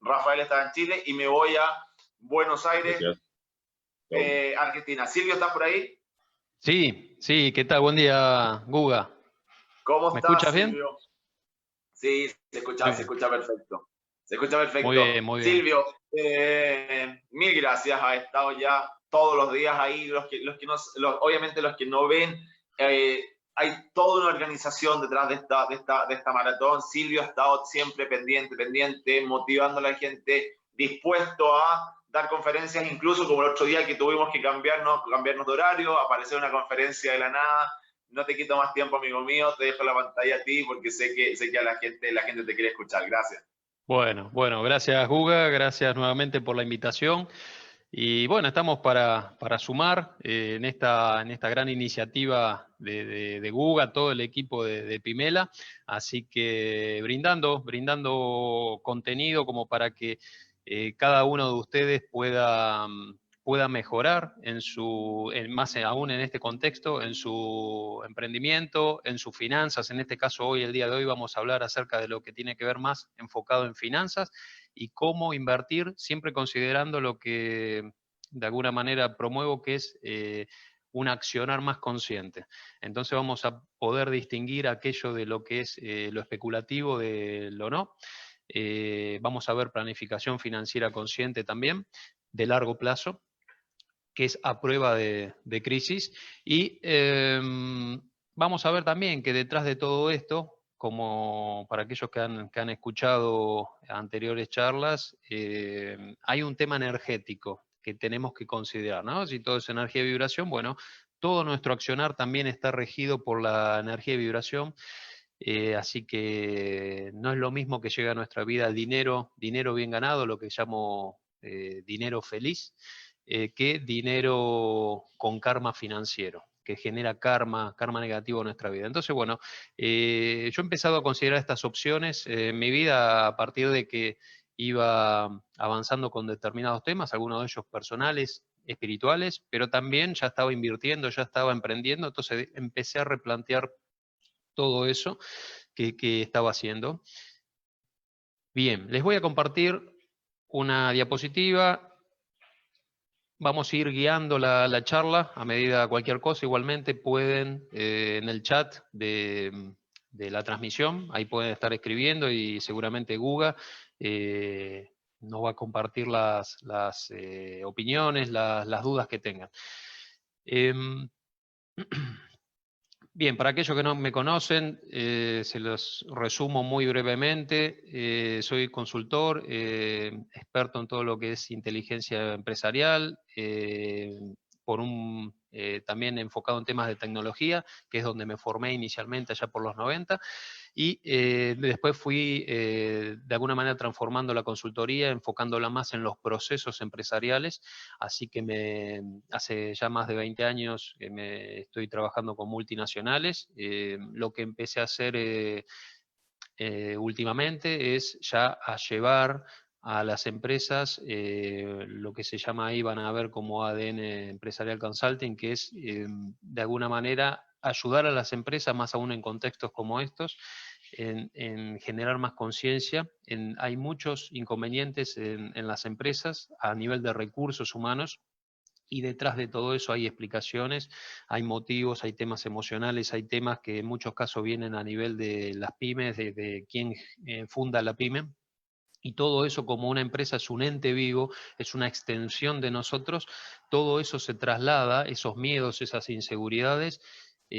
Rafael está en Chile y me voy a Buenos Aires, Argentina. Silvio, ¿estás por ahí? Sí, sí, ¿qué tal? Buen día, Guga. ¿Cómo ¿Me estás, escuchas bien? Silvio? Sí, Muy se bien, escucha perfecto. Se escucha muy perfecto. bien, muy bien. Silvio, mil gracias. Ha estado ya todos los días ahí. Obviamente los que no ven, hay toda una organización detrás de esta maratón. Silvio ha estado siempre pendiente, motivando a la gente, dispuesto a dar conferencias, incluso como el otro día que tuvimos que cambiarnos de horario, aparecer una conferencia de la nada. No te quito más tiempo, amigo mío, te dejo la pantalla a ti porque sé que a la gente te quiere escuchar. Gracias. Bueno, gracias, Guga, gracias nuevamente por la invitación. Y bueno, estamos para sumar en esta gran iniciativa de Guga, todo el equipo de Pimela. Así que brindando contenido como para que cada uno de ustedes pueda mejorar más aún en este contexto, en su emprendimiento, en sus finanzas. En este caso, el día de hoy vamos a hablar acerca de lo que tiene que ver más enfocado en finanzas y cómo invertir, siempre considerando lo que de alguna manera promuevo, que es un accionar más consciente. Entonces vamos a poder distinguir aquello de lo que es lo especulativo de lo no. Vamos a ver planificación financiera consciente también, de largo plazo, que es a prueba de crisis. Y vamos a ver también que detrás de todo esto, como para aquellos que han escuchado anteriores charlas, hay un tema energético que tenemos que considerar, ¿no? Si todo es energía y vibración, bueno, todo nuestro accionar también está regido por la energía y vibración. Así que no es lo mismo que llega a nuestra vida dinero bien ganado, lo que llamo dinero feliz, que dinero con karma financiero, que genera karma negativo en nuestra vida. Entonces, bueno, yo he empezado a considerar estas opciones en mi vida a partir de que iba avanzando con determinados temas, algunos de ellos personales, espirituales, pero también ya estaba invirtiendo, ya estaba emprendiendo, entonces empecé a replantear todo eso que estaba haciendo. Bien, les voy a compartir una diapositiva. Vamos a ir guiando la charla a medida de cualquier cosa. Igualmente pueden en el chat de la transmisión, ahí pueden estar escribiendo y seguramente Guga nos va a compartir las opiniones, las dudas que tengan. Bien, para aquellos que no me conocen, se los resumo muy brevemente. Soy consultor, experto en todo lo que es inteligencia empresarial, también enfocado en temas de tecnología, que es donde me formé inicialmente allá por los 90. Y después fui de alguna manera transformando la consultoría, enfocándola más en los procesos empresariales, así que hace ya más de 20 años que me estoy trabajando con multinacionales. Lo que empecé a hacer últimamente es ya a llevar a las empresas lo que se llama, ahí van a ver como ADN Empresarial Consulting, que es de alguna manera ayudar a las empresas, más aún en contextos como estos, en generar más conciencia. Hay muchos inconvenientes en las empresas a nivel de recursos humanos, y detrás de todo eso hay explicaciones, hay motivos, hay temas emocionales, hay temas que en muchos casos vienen a nivel de las pymes, de quien funda la pyme. Y todo eso, como una empresa es un ente vivo, es una extensión de nosotros, todo eso se traslada, esos miedos, esas inseguridades,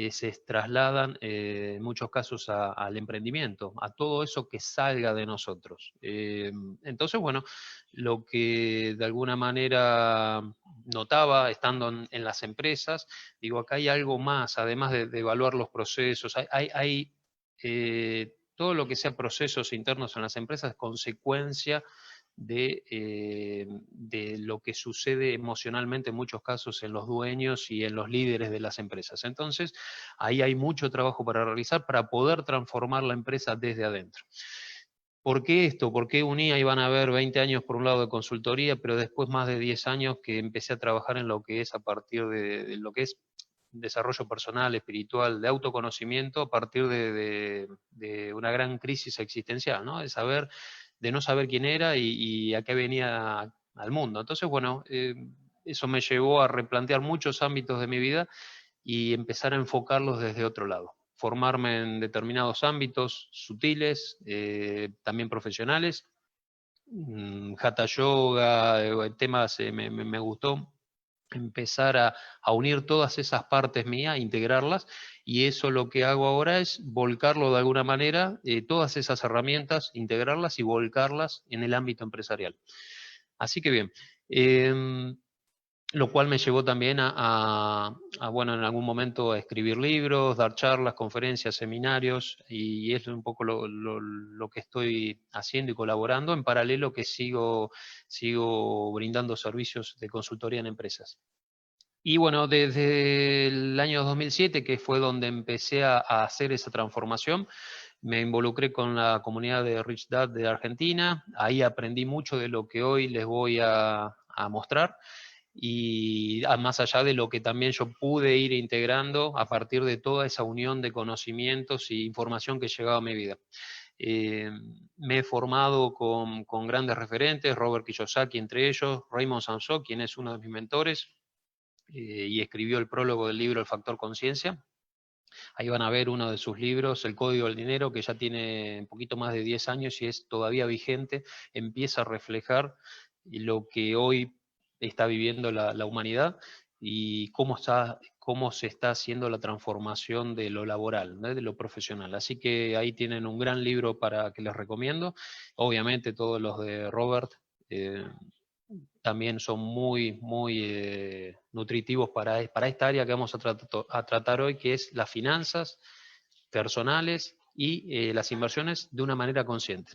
se trasladan en muchos casos al emprendimiento, a todo eso que salga de nosotros. Entonces, bueno, lo que de alguna manera notaba estando en las empresas, digo, acá hay algo más, además de evaluar los procesos, hay todo lo que sea procesos internos en las empresas es consecuencia de lo que sucede emocionalmente en muchos casos en los dueños y en los líderes de las empresas. Entonces, ahí hay mucho trabajo para realizar para poder transformar la empresa desde adentro. ¿Por qué esto? ¿Por qué unía? Iban a haber 20 años por un lado de consultoría, pero después más de 10 años que empecé a trabajar en lo que es a partir de lo que es desarrollo personal, espiritual, de autoconocimiento, a partir de una gran crisis existencial, ¿no? De saber de no saber quién era y a qué venía al mundo. Entonces, bueno, eso me llevó a replantear muchos ámbitos de mi vida y empezar a enfocarlos desde otro lado. Formarme en determinados ámbitos sutiles, también profesionales, hatha yoga, temas, me gustó empezar a unir todas esas partes mías, integrarlas, y eso lo que hago ahora es volcarlo de alguna manera, todas esas herramientas, integrarlas y volcarlas en el ámbito empresarial. Así que bien, lo cual me llevó también bueno, en algún momento a escribir libros, dar charlas, conferencias, seminarios, y es un poco lo que estoy haciendo y colaborando, en paralelo que sigo brindando servicios de consultoría en empresas. Y bueno, desde el año 2007, que fue donde empecé a hacer esa transformación, me involucré con la comunidad de Rich Dad de Argentina, ahí aprendí mucho de lo que hoy les voy a mostrar, y más allá de lo que también yo pude ir integrando a partir de toda esa unión de conocimientos y información que llegaba a mi vida. Me he formado con grandes referentes, Robert Kiyosaki entre ellos, Raymond Samson, quien es uno de mis mentores, y escribió el prólogo del libro El Factor Conciencia. Ahí van a ver uno de sus libros, El Código del Dinero, que ya tiene un poquito más de 10 años y es todavía vigente, empieza a reflejar lo que hoy está viviendo la humanidad y cómo se está haciendo la transformación de lo laboral, ¿no? De lo profesional. Así que ahí tienen un gran libro para que les recomiendo. Obviamente todos los de Robert también son muy nutritivos para esta área que vamos a tratar hoy, que es las finanzas personales y las inversiones de una manera consciente.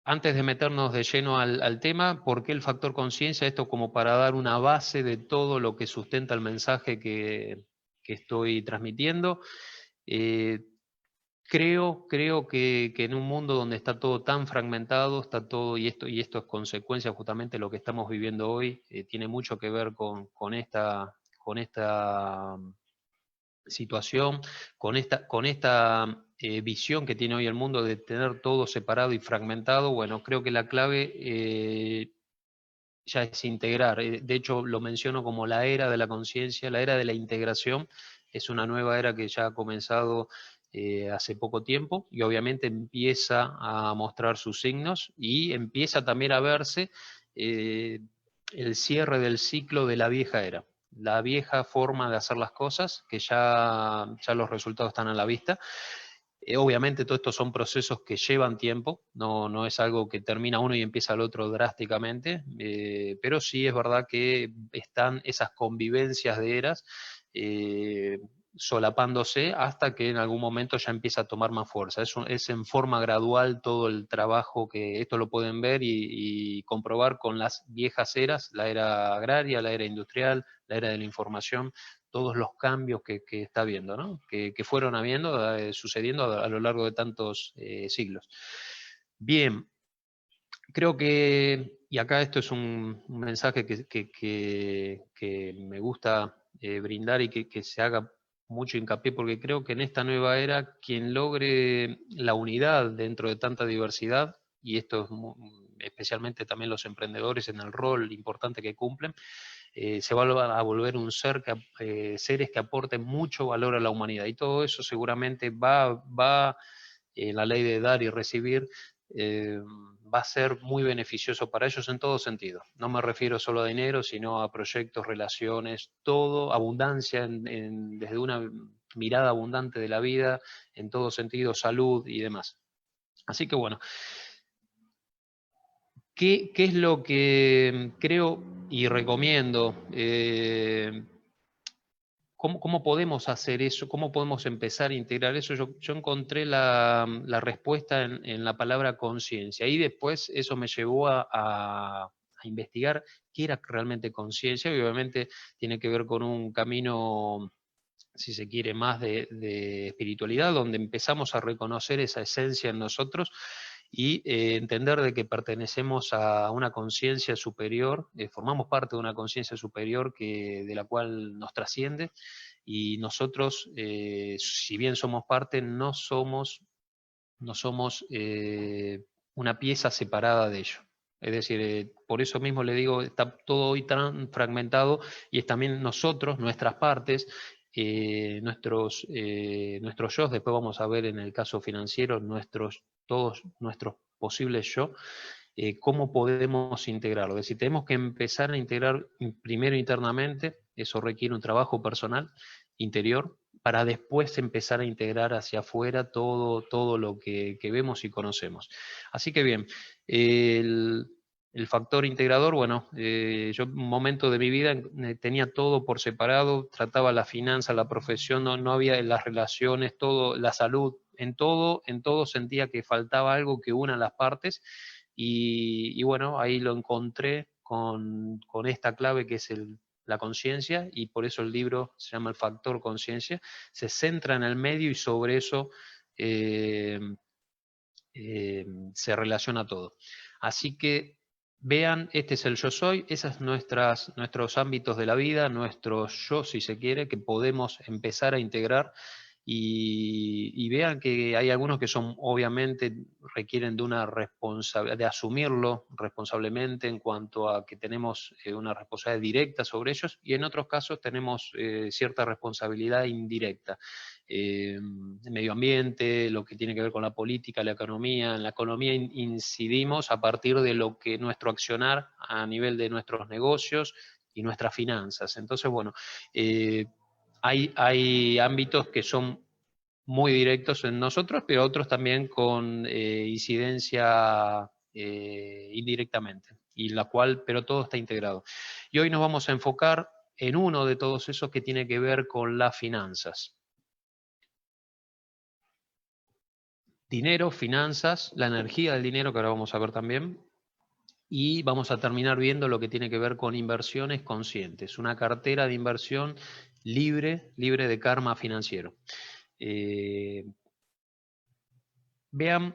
Antes de meternos de lleno al tema, ¿por qué el factor conciencia? Esto como para dar una base de todo lo que sustenta el mensaje que estoy transmitiendo. Creo que en un mundo donde está todo tan fragmentado, está todo, y esto es consecuencia justamente de lo que estamos viviendo hoy, tiene mucho que ver con esta situación, con esta visión que tiene hoy el mundo de tener todo separado y fragmentado. Bueno, creo que la clave ya es integrar. De hecho, lo menciono como la era de la conciencia, la era de la integración. Es una nueva era que ya ha comenzado hace poco tiempo y obviamente empieza a mostrar sus signos y empieza también a verse el cierre del ciclo de la vieja era. La vieja forma de hacer las cosas, que ya los resultados están a la vista. Obviamente todos estos son procesos que llevan tiempo, no es algo que termina uno y empieza el otro drásticamente, pero sí es verdad que están esas convivencias de eras solapándose hasta que en algún momento ya empieza a tomar más fuerza. Es en forma gradual todo el trabajo que esto lo pueden ver y comprobar con las viejas eras, la era agraria, la era industrial, la era de la información, todos los cambios que está viendo, ¿no? que fueron sucediendo a lo largo de tantos siglos. Bien, creo que, y acá esto es un mensaje que me gusta brindar y que se haga mucho hincapié, porque creo que en esta nueva era, quien logre la unidad dentro de tanta diversidad, y esto es especialmente también los emprendedores en el rol importante que cumplen, se va a volver un seres que aporten mucho valor a la humanidad. Y todo eso seguramente va la ley de dar y recibir, va a ser muy beneficioso para ellos en todo sentido. No me refiero solo a dinero, sino a proyectos, relaciones, todo, abundancia desde una mirada abundante de la vida, en todo sentido, salud y demás. Así que bueno, ¿qué es lo que creo y recomiendo? ¿Cómo podemos hacer eso? ¿Cómo podemos empezar a integrar eso? Yo encontré la respuesta en la palabra conciencia y después eso me llevó a investigar qué era realmente conciencia y obviamente tiene que ver con un camino, si se quiere, más de espiritualidad, donde empezamos a reconocer esa esencia en nosotros y entender de que pertenecemos a una conciencia superior, formamos parte de una conciencia superior de la cual nos trasciende, y nosotros, si bien somos parte, no somos no somos una pieza separada de ello. Es decir, por eso mismo le digo, está todo hoy tan fragmentado y es también nosotros, nuestras partes, nuestros yo, después vamos a ver en el caso financiero, todos nuestros posibles yo, cómo podemos integrarlo. Es decir, tenemos que empezar a integrar primero internamente, eso requiere un trabajo personal, interior, para después empezar a integrar hacia afuera todo lo que vemos y conocemos. Así que bien, el factor integrador, bueno, yo un momento de mi vida tenía todo por separado, trataba la finanza, la profesión, no había las relaciones, todo, la salud, en todo sentía que faltaba algo que una las partes, y bueno, ahí lo encontré con esta clave que es la conciencia, y por eso el libro se llama El Factor Conciencia, se centra en el medio y sobre eso se relaciona todo. Así que vean, este es el yo soy, esos son nuestros ámbitos de la vida, nuestro yo, si se quiere, que podemos empezar a integrar. Y vean que hay algunos que son, obviamente, requieren de una responsabilidad, de asumirlo responsablemente en cuanto a que tenemos una responsabilidad directa sobre ellos, y en otros casos tenemos cierta responsabilidad indirecta. Medio ambiente, lo que tiene que ver con la política, la economía. En la economía incidimos a partir de lo que nuestro accionar a nivel de nuestros negocios y nuestras finanzas. Entonces, bueno, hay ámbitos que son muy directos en nosotros, pero otros también con incidencia indirectamente, y la cual, pero todo está integrado. Y hoy nos vamos a enfocar en uno de todos esos que tiene que ver con las finanzas. Dinero, finanzas, la energía del dinero, que ahora vamos a ver también, y vamos a terminar viendo lo que tiene que ver con inversiones conscientes, una cartera de inversión libre de karma financiero. Vean,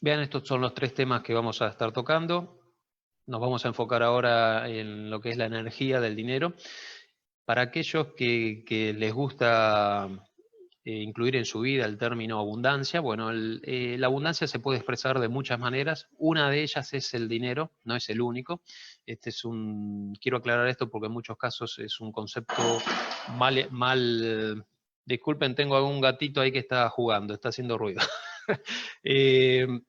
estos son los 3 temas que vamos a estar tocando. Nos vamos a enfocar ahora en lo que es la energía del dinero. Para aquellos que les gusta incluir en su vida el término abundancia, bueno, la abundancia se puede expresar de muchas maneras. Una de ellas es el dinero, no es el único. Quiero aclarar esto porque en muchos casos es un concepto mal. Disculpen, tengo algún gatito ahí que está jugando, está haciendo ruido. El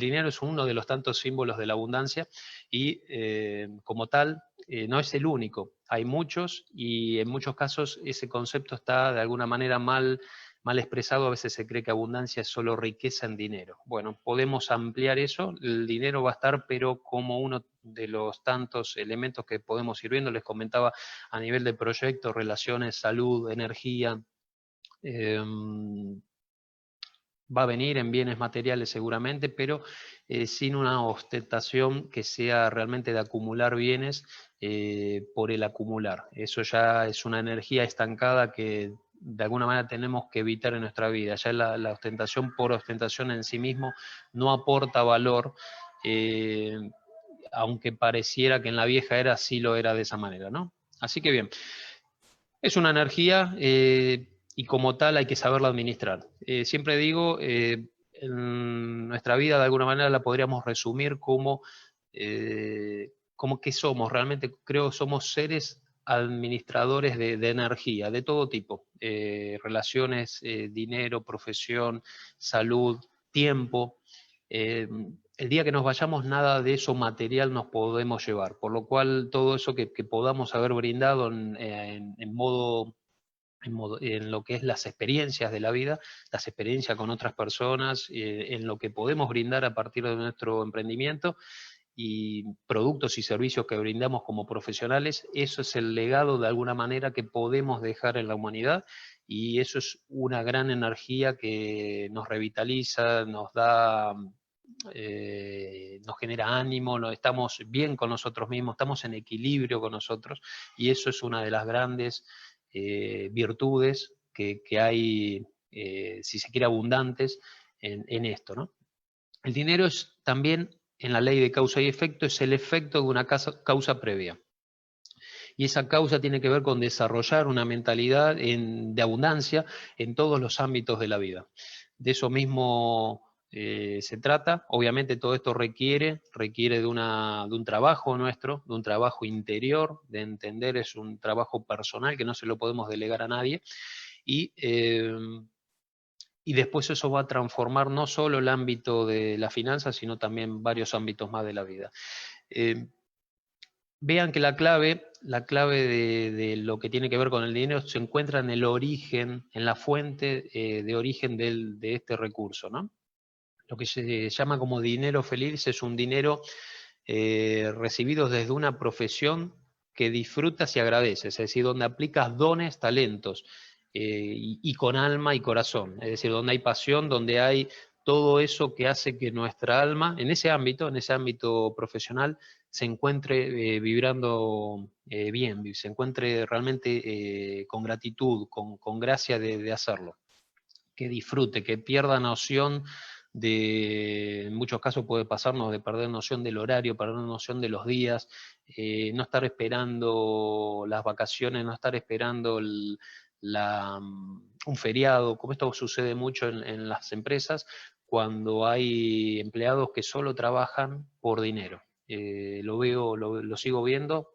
dinero es uno de los tantos símbolos de la abundancia y como tal no es el único. Hay muchos, y en muchos casos ese concepto está de alguna manera mal expresado. A veces se cree que abundancia es solo riqueza en dinero. Bueno, podemos ampliar eso. El dinero va a estar, pero como uno de los tantos elementos que podemos ir viendo. Les comentaba a nivel de proyectos, relaciones, salud, energía. Va a venir en bienes materiales seguramente, pero sin una ostentación que sea realmente de acumular bienes por el acumular. Eso ya es una energía estancada que de alguna manera tenemos que evitar en nuestra vida. Ya la ostentación por ostentación en sí mismo no aporta valor, aunque pareciera que en la vieja era sí lo era de esa manera, ¿no? Así que bien, es una energía y como tal hay que saberla administrar. Siempre digo, en nuestra vida de alguna manera la podríamos resumir como que somos, realmente creo que somos seres administradores de energía, de todo tipo, relaciones, dinero, profesión, salud, tiempo. El día que nos vayamos, nada de eso material nos podemos llevar, por lo cual todo eso que podamos haber brindado en lo que es las experiencias de la vida, las experiencias con otras personas, en lo que podemos brindar a partir de nuestro emprendimiento y productos y servicios que brindamos como profesionales, eso es el legado de alguna manera que podemos dejar en la humanidad, y eso es una gran energía que nos revitaliza, nos da... nos genera ánimo, estamos bien con nosotros mismos, estamos en equilibrio con nosotros, y eso es una de las grandes virtudes que hay, si se quiere, abundantes en esto, ¿no? El dinero es también, en la ley de causa y efecto, es el efecto de una causa previa. Y esa causa tiene que ver con desarrollar una mentalidad de abundancia en todos los ámbitos de la vida. De eso mismo se trata. Obviamente todo esto requiere de un trabajo nuestro, de un trabajo interior, de entender, es un trabajo personal que no se lo podemos delegar a nadie. Y después eso va a transformar no solo el ámbito de la finanza, sino también varios ámbitos más de la vida. Vean que la clave de lo que tiene que ver con el dinero se encuentra en el origen, en la fuente de origen de este recurso, ¿no? Lo que se llama como dinero feliz es un dinero recibido desde una profesión que disfrutas y agradeces, es decir, donde aplicas dones, talentos, y con alma y corazón, es decir, donde hay pasión, donde hay todo eso que hace que nuestra alma, en ese ámbito profesional, se encuentre vibrando bien, se encuentre realmente con gratitud, con gracia de hacerlo, que disfrute, que pierda noción en muchos casos puede pasarnos de perder noción del horario, perder noción de los días, no estar esperando las vacaciones, no estar esperando un feriado, como esto sucede mucho en las empresas, cuando hay empleados que solo trabajan por dinero. Lo sigo viendo,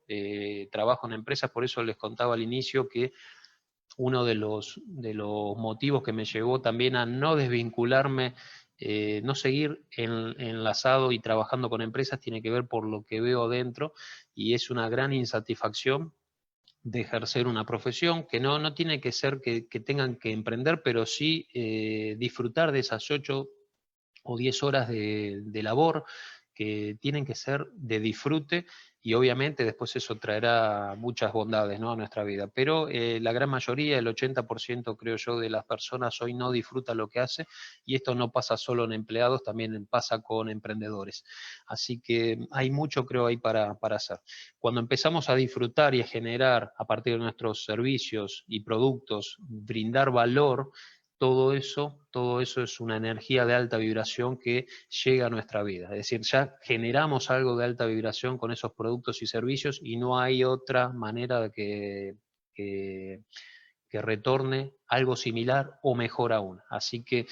trabajo en empresas, por eso les contaba al inicio que uno de los motivos que me llevó también a no desvincularme, no seguir enlazado y trabajando con empresas, tiene que ver por lo que veo dentro, y es una gran insatisfacción de ejercer una profesión, que no tiene que ser que tengan que emprender, pero sí disfrutar de esas 8 o 10 horas de labor que tienen que ser de disfrute, y obviamente después eso traerá muchas bondades, ¿no?, a nuestra vida. Pero la gran mayoría, el 80% creo yo, de las personas hoy no disfruta lo que hace, y esto no pasa solo en empleados, también pasa con emprendedores. Así que hay mucho, creo, ahí para hacer. Cuando empezamos a disfrutar y a generar a partir de nuestros servicios y productos, brindar valor, todo eso es una energía de alta vibración que llega a nuestra vida. Es decir, ya generamos algo de alta vibración con esos productos y servicios, y no hay otra manera de que retorne algo similar o mejor aún. Así que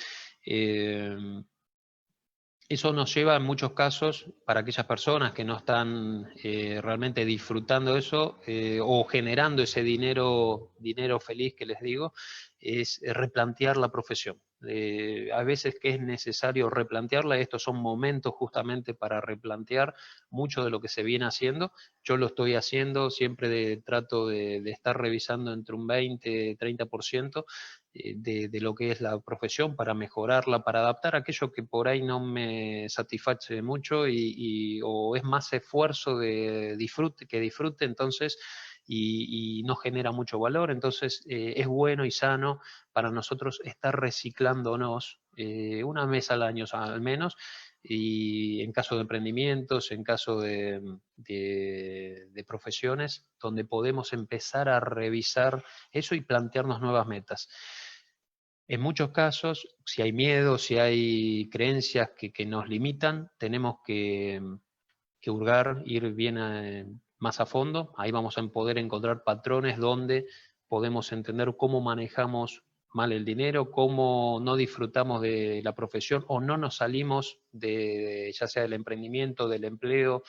eso nos lleva en muchos casos, para aquellas personas que no están realmente disfrutando eso o generando ese dinero feliz que les digo, es replantear la profesión. A veces que es necesario replantearla, estos son momentos justamente para replantear mucho de lo que se viene haciendo. Yo lo estoy haciendo, siempre trato de estar revisando entre un 20-30% de lo que es la profesión, para mejorarla, para adaptar aquello que por ahí no me satisface mucho o es más esfuerzo de disfrute, entonces, y no genera mucho valor. Entonces es bueno y sano para nosotros estar reciclándonos una vez al año al menos, y en caso de emprendimientos, en caso de profesiones, donde podemos empezar a revisar eso y plantearnos nuevas metas. En muchos casos, si hay miedo, si hay creencias que nos limitan, tenemos que hurgar, ir bien más a fondo. Ahí vamos a poder encontrar patrones donde podemos entender cómo manejamos mal el dinero, cómo no disfrutamos de la profesión o no nos salimos ya sea del emprendimiento, del empleo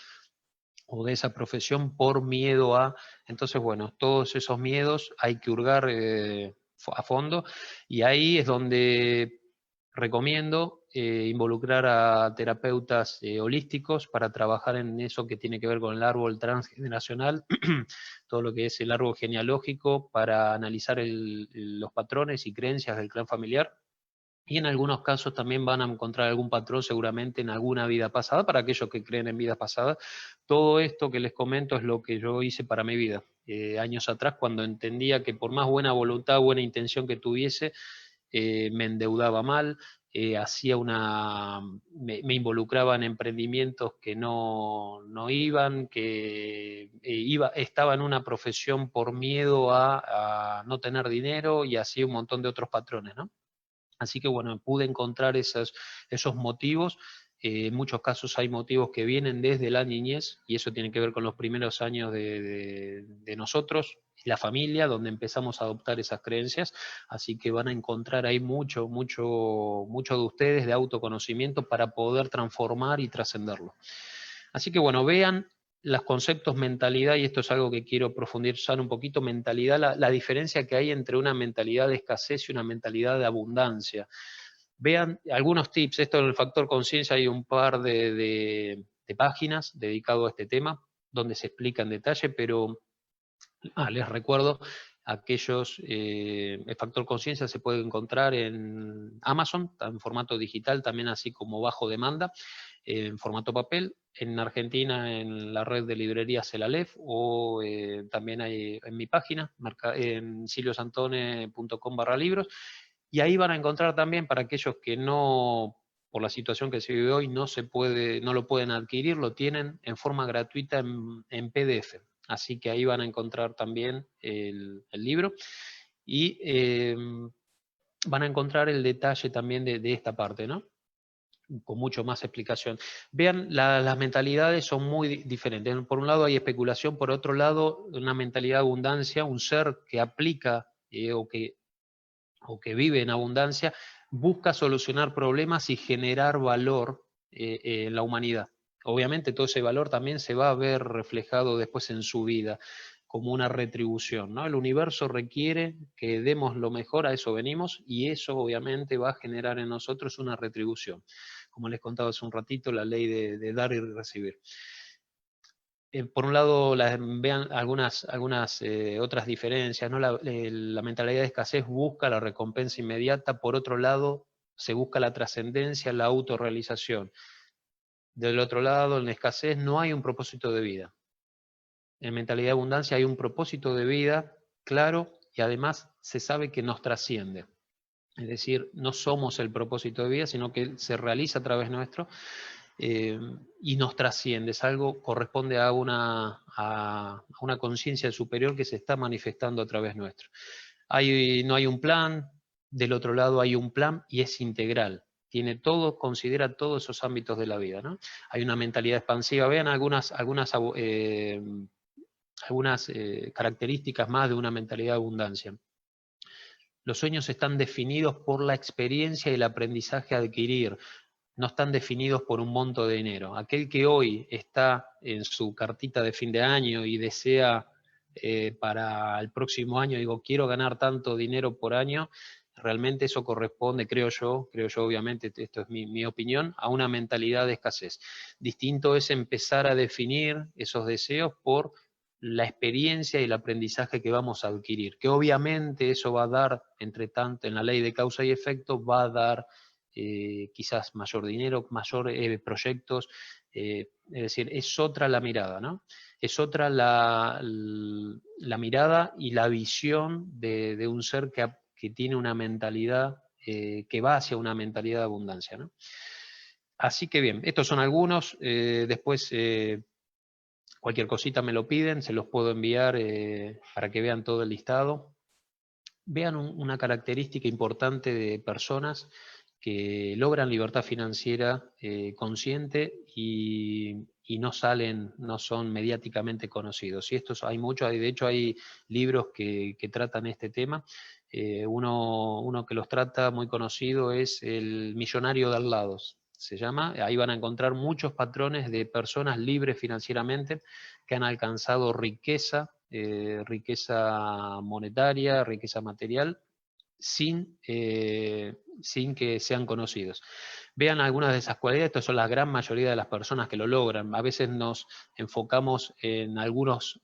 o de esa profesión por miedo a. Entonces, bueno, todos esos miedos hay que hurgar a fondo, y ahí es donde recomiendo involucrar a terapeutas holísticos para trabajar en eso que tiene que ver con el árbol transgeneracional, todo lo que es el árbol genealógico, para analizar los patrones y creencias del clan familiar. Y en algunos casos también van a encontrar algún patrón seguramente en alguna vida pasada, para aquellos que creen en vidas pasadas. Todo esto que les comento es lo que yo hice para mi vida. Años atrás, cuando entendía que por más buena voluntad, buena intención que tuviese, me endeudaba mal, me involucraba en emprendimientos que no iban, que estaba en una profesión por miedo a no tener dinero, y así un montón de otros patrones, ¿no? Así que bueno, pude encontrar esos motivos En muchos casos hay motivos que vienen desde la niñez, y eso tiene que ver con los primeros años de nosotros, la familia, donde empezamos a adoptar esas creencias, así que van a encontrar ahí mucho de ustedes de autoconocimiento para poder transformar y trascenderlo. Así que bueno, vean los conceptos mentalidad, y esto es algo que quiero profundizar un poquito, mentalidad, la diferencia que hay entre una mentalidad de escasez y una mentalidad de abundancia. Vean algunos tips, esto en el factor conciencia hay un par de páginas dedicado a este tema, donde se explica en detalle, pero les recuerdo, aquellos, el factor conciencia se puede encontrar en Amazon, en formato digital, también así como bajo demanda, en formato papel. En Argentina, en la red de librerías El Aleph, o también hay en mi página, en silviosantone.com/libros, y ahí van a encontrar también, para aquellos que no, por la situación que se vive hoy, no lo pueden adquirir, lo tienen en forma gratuita en PDF. Así que ahí van a encontrar también el libro, y van a encontrar el detalle también de esta parte, ¿no? Con mucho más explicación. Vean, las mentalidades son muy diferentes. Por un lado hay especulación, por otro lado una mentalidad de abundancia, un ser que aplica o que vive en abundancia, busca solucionar problemas y generar valor en la humanidad. Obviamente todo ese valor también se va a ver reflejado después en su vida, como una retribución, ¿no? El universo requiere que demos lo mejor, a eso venimos, y eso obviamente va a generar en nosotros una retribución. Como les contaba hace un ratito, la ley de dar y recibir. Por un lado, vean algunas otras diferencias, ¿no? La mentalidad de escasez busca la recompensa inmediata, por otro lado, se busca la trascendencia, la autorrealización. Del otro lado, en la escasez no hay un propósito de vida. En mentalidad de abundancia hay un propósito de vida claro, y además se sabe que nos trasciende. Es decir, no somos el propósito de vida, sino que se realiza a través nuestro. Y nos trasciende, es algo, corresponde a una conciencia superior que se está manifestando a través nuestro. No hay un plan, del otro lado hay un plan y es integral, tiene todo, considera todos esos ámbitos de la vida, ¿no? Hay una mentalidad expansiva, vean algunas características más de una mentalidad de abundancia. Los sueños están definidos por la experiencia y el aprendizaje a adquirir, no están definidos por un monto de dinero. Aquel que hoy está en su cartita de fin de año y desea para el próximo año, digo, quiero ganar tanto dinero por año, realmente eso corresponde, creo yo obviamente, esto es mi opinión, a una mentalidad de escasez. Distinto es empezar a definir esos deseos por la experiencia y el aprendizaje que vamos a adquirir, que obviamente eso va a dar, entre tanto, en la ley de causa y efecto, va a dar quizás mayor dinero, mayor proyectos, es decir, es otra la mirada, ¿no? Es otra la mirada y la visión de un ser que tiene una mentalidad, que va hacia una mentalidad de abundancia, ¿no? Así que bien, estos son algunos, después cualquier cosita me lo piden, se los puedo enviar para que vean todo el listado. Vean una característica importante de personas que logran libertad financiera consciente y no son mediáticamente conocidos. Y estos hay muchos, de hecho hay libros que tratan este tema. Uno que los trata muy conocido es El millonario de al lado, se llama. Ahí van a encontrar muchos patrones de personas libres financieramente que han alcanzado riqueza monetaria, riqueza material, sin que sean conocidos. Vean algunas de esas cualidades, estas son la gran mayoría de las personas que lo logran. A veces nos enfocamos en algunas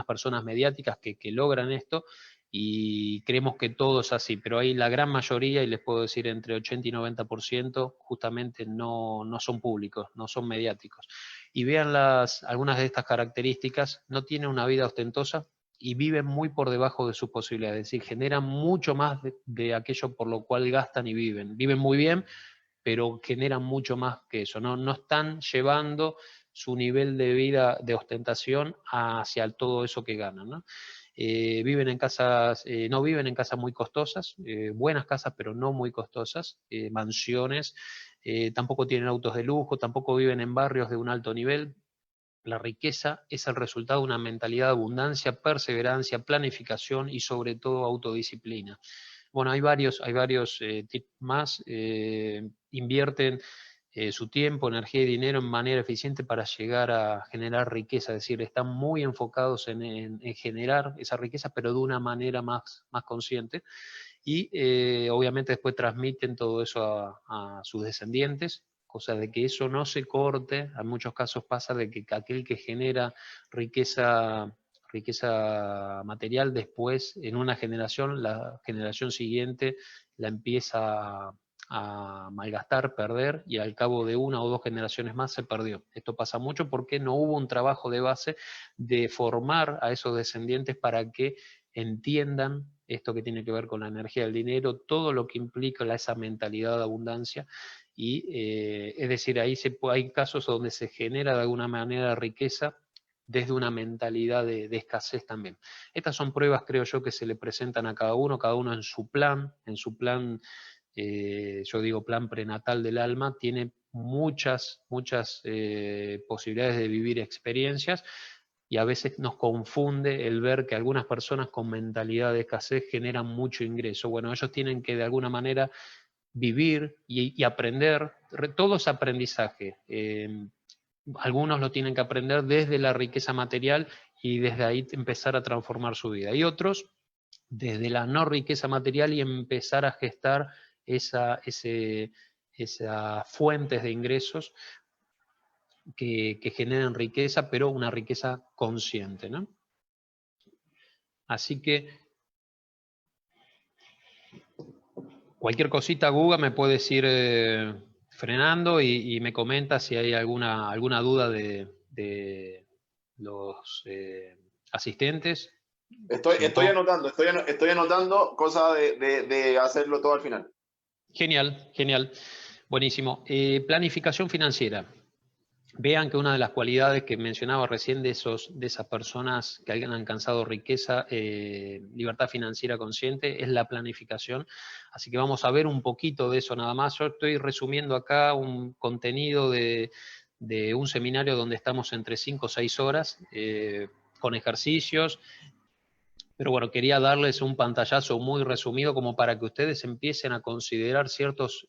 personas mediáticas que logran esto, y creemos que todo es así, pero hay la gran mayoría, y les puedo decir entre 80 y 90%, justamente no son públicos, no son mediáticos. Y vean algunas de estas características, no tienen una vida ostentosa y viven muy por debajo de sus posibilidades, es decir, generan mucho más de aquello por lo cual gastan y viven. Viven muy bien, pero generan mucho más que eso, no están llevando su nivel de vida de ostentación hacia todo eso que ganan, ¿no? Viven en casas, no viven en casas muy costosas, buenas casas, pero no muy costosas, mansiones, tampoco tienen autos de lujo, tampoco viven en barrios de un alto nivel. La riqueza es el resultado de una mentalidad de abundancia, perseverancia, planificación y sobre todo autodisciplina. Bueno, hay varios tips más. Invierten su tiempo, energía y dinero en manera eficiente para llegar a generar riqueza, es decir, están muy enfocados en generar esa riqueza, pero de una manera más consciente. Y obviamente después transmiten todo eso a sus descendientes, cosa de que eso no se corte. En muchos casos pasa de que aquel que genera riqueza material después, en una generación, la generación siguiente la empieza a malgastar, perder, y al cabo de una o dos generaciones más se perdió. Esto pasa mucho porque no hubo un trabajo de base de formar a esos descendientes para que entiendan esto que tiene que ver con la energía del dinero, todo lo que implica esa mentalidad de abundancia. Y es decir, ahí hay casos donde se genera de alguna manera riqueza desde una mentalidad de escasez también. Estas son pruebas, creo yo, que se le presentan a cada uno en su plan, yo digo plan prenatal del alma, tiene muchas posibilidades de vivir experiencias, y a veces nos confunde el ver que algunas personas con mentalidad de escasez generan mucho ingreso. Bueno, ellos tienen que de alguna manera vivir y aprender, todo es aprendizaje. Algunos lo tienen que aprender desde la riqueza material y desde ahí empezar a transformar su vida. Y otros desde la no riqueza material y empezar a gestar esas fuentes de ingresos que generen riqueza, pero una riqueza consciente, ¿no? Así que cualquier cosita, Guga, me puedes ir frenando y me comentas si hay alguna duda de los asistentes. Estoy anotando, cosa de hacerlo todo al final. Genial, genial. Buenísimo. Planificación financiera. Vean que una de las cualidades que mencionaba recién de esas personas que han alcanzado riqueza, libertad financiera consciente, es la planificación. Así que vamos a ver un poquito de eso nada más. Yo estoy resumiendo acá un contenido de un seminario donde estamos entre 5 o 6 horas, con ejercicios. Pero bueno, quería darles un pantallazo muy resumido como para que ustedes empiecen a considerar ciertas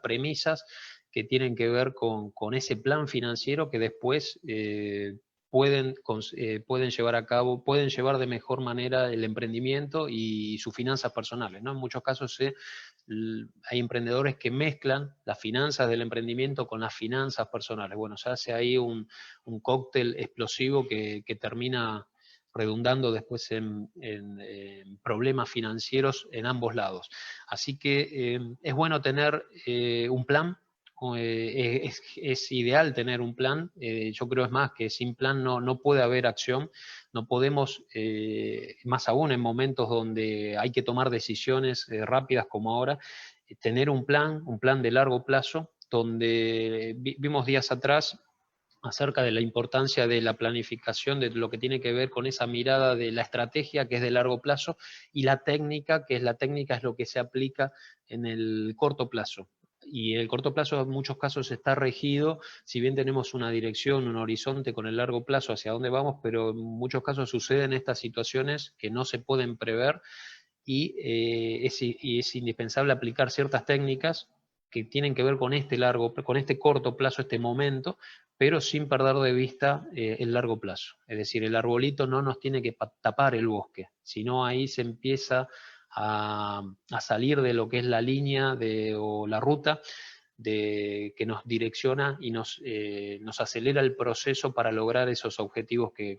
premisas que tienen que ver con ese plan financiero que después pueden llevar a cabo, pueden llevar de mejor manera el emprendimiento y sus finanzas personales, ¿no? En muchos casos hay emprendedores que mezclan las finanzas del emprendimiento con las finanzas personales. Bueno, se hace ahí un cóctel explosivo que termina redundando después en problemas financieros en ambos lados. Así que es bueno tener un plan. Es ideal tener un plan. Yo creo es más que sin plan no puede haber acción. No podemos, más aún en momentos donde hay que tomar decisiones rápidas como ahora, tener un plan de largo plazo, donde vimos días atrás acerca de la importancia de la planificación, de lo que tiene que ver con esa mirada de la estrategia que es de largo plazo, y la técnica, que es lo que se aplica en el corto plazo. Y el corto plazo en muchos casos está regido, si bien tenemos una dirección, un horizonte con el largo plazo hacia dónde vamos, pero en muchos casos suceden estas situaciones que no se pueden prever, y es indispensable aplicar ciertas técnicas que tienen que ver con con este corto plazo, este momento, pero sin perder de vista el largo plazo. Es decir, el arbolito no nos tiene que tapar el bosque, sino ahí se empieza a salir de lo que es la línea o la ruta que nos direcciona y nos acelera el proceso para lograr esos objetivos que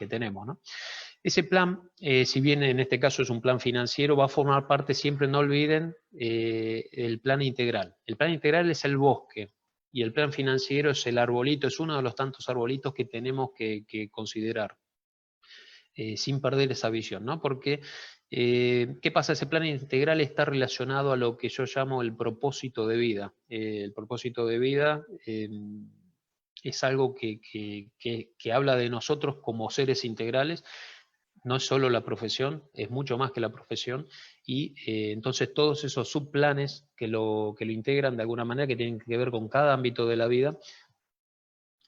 tenemos, ¿no? Ese plan, si bien en este caso es un plan financiero, va a formar parte, siempre no olviden, el plan integral. El plan integral es el bosque y el plan financiero es el arbolito, es uno de los tantos arbolitos que tenemos que considerar, sin perder esa visión, ¿no? Porque, ¿qué pasa? Ese plan integral está relacionado a lo que yo llamo el propósito de vida. El propósito de vida es algo que habla de nosotros como seres integrales. no es solo la profesión, es mucho más que la profesión, y entonces todos esos subplanes que lo integran de alguna manera, que tienen que ver con cada ámbito de la vida,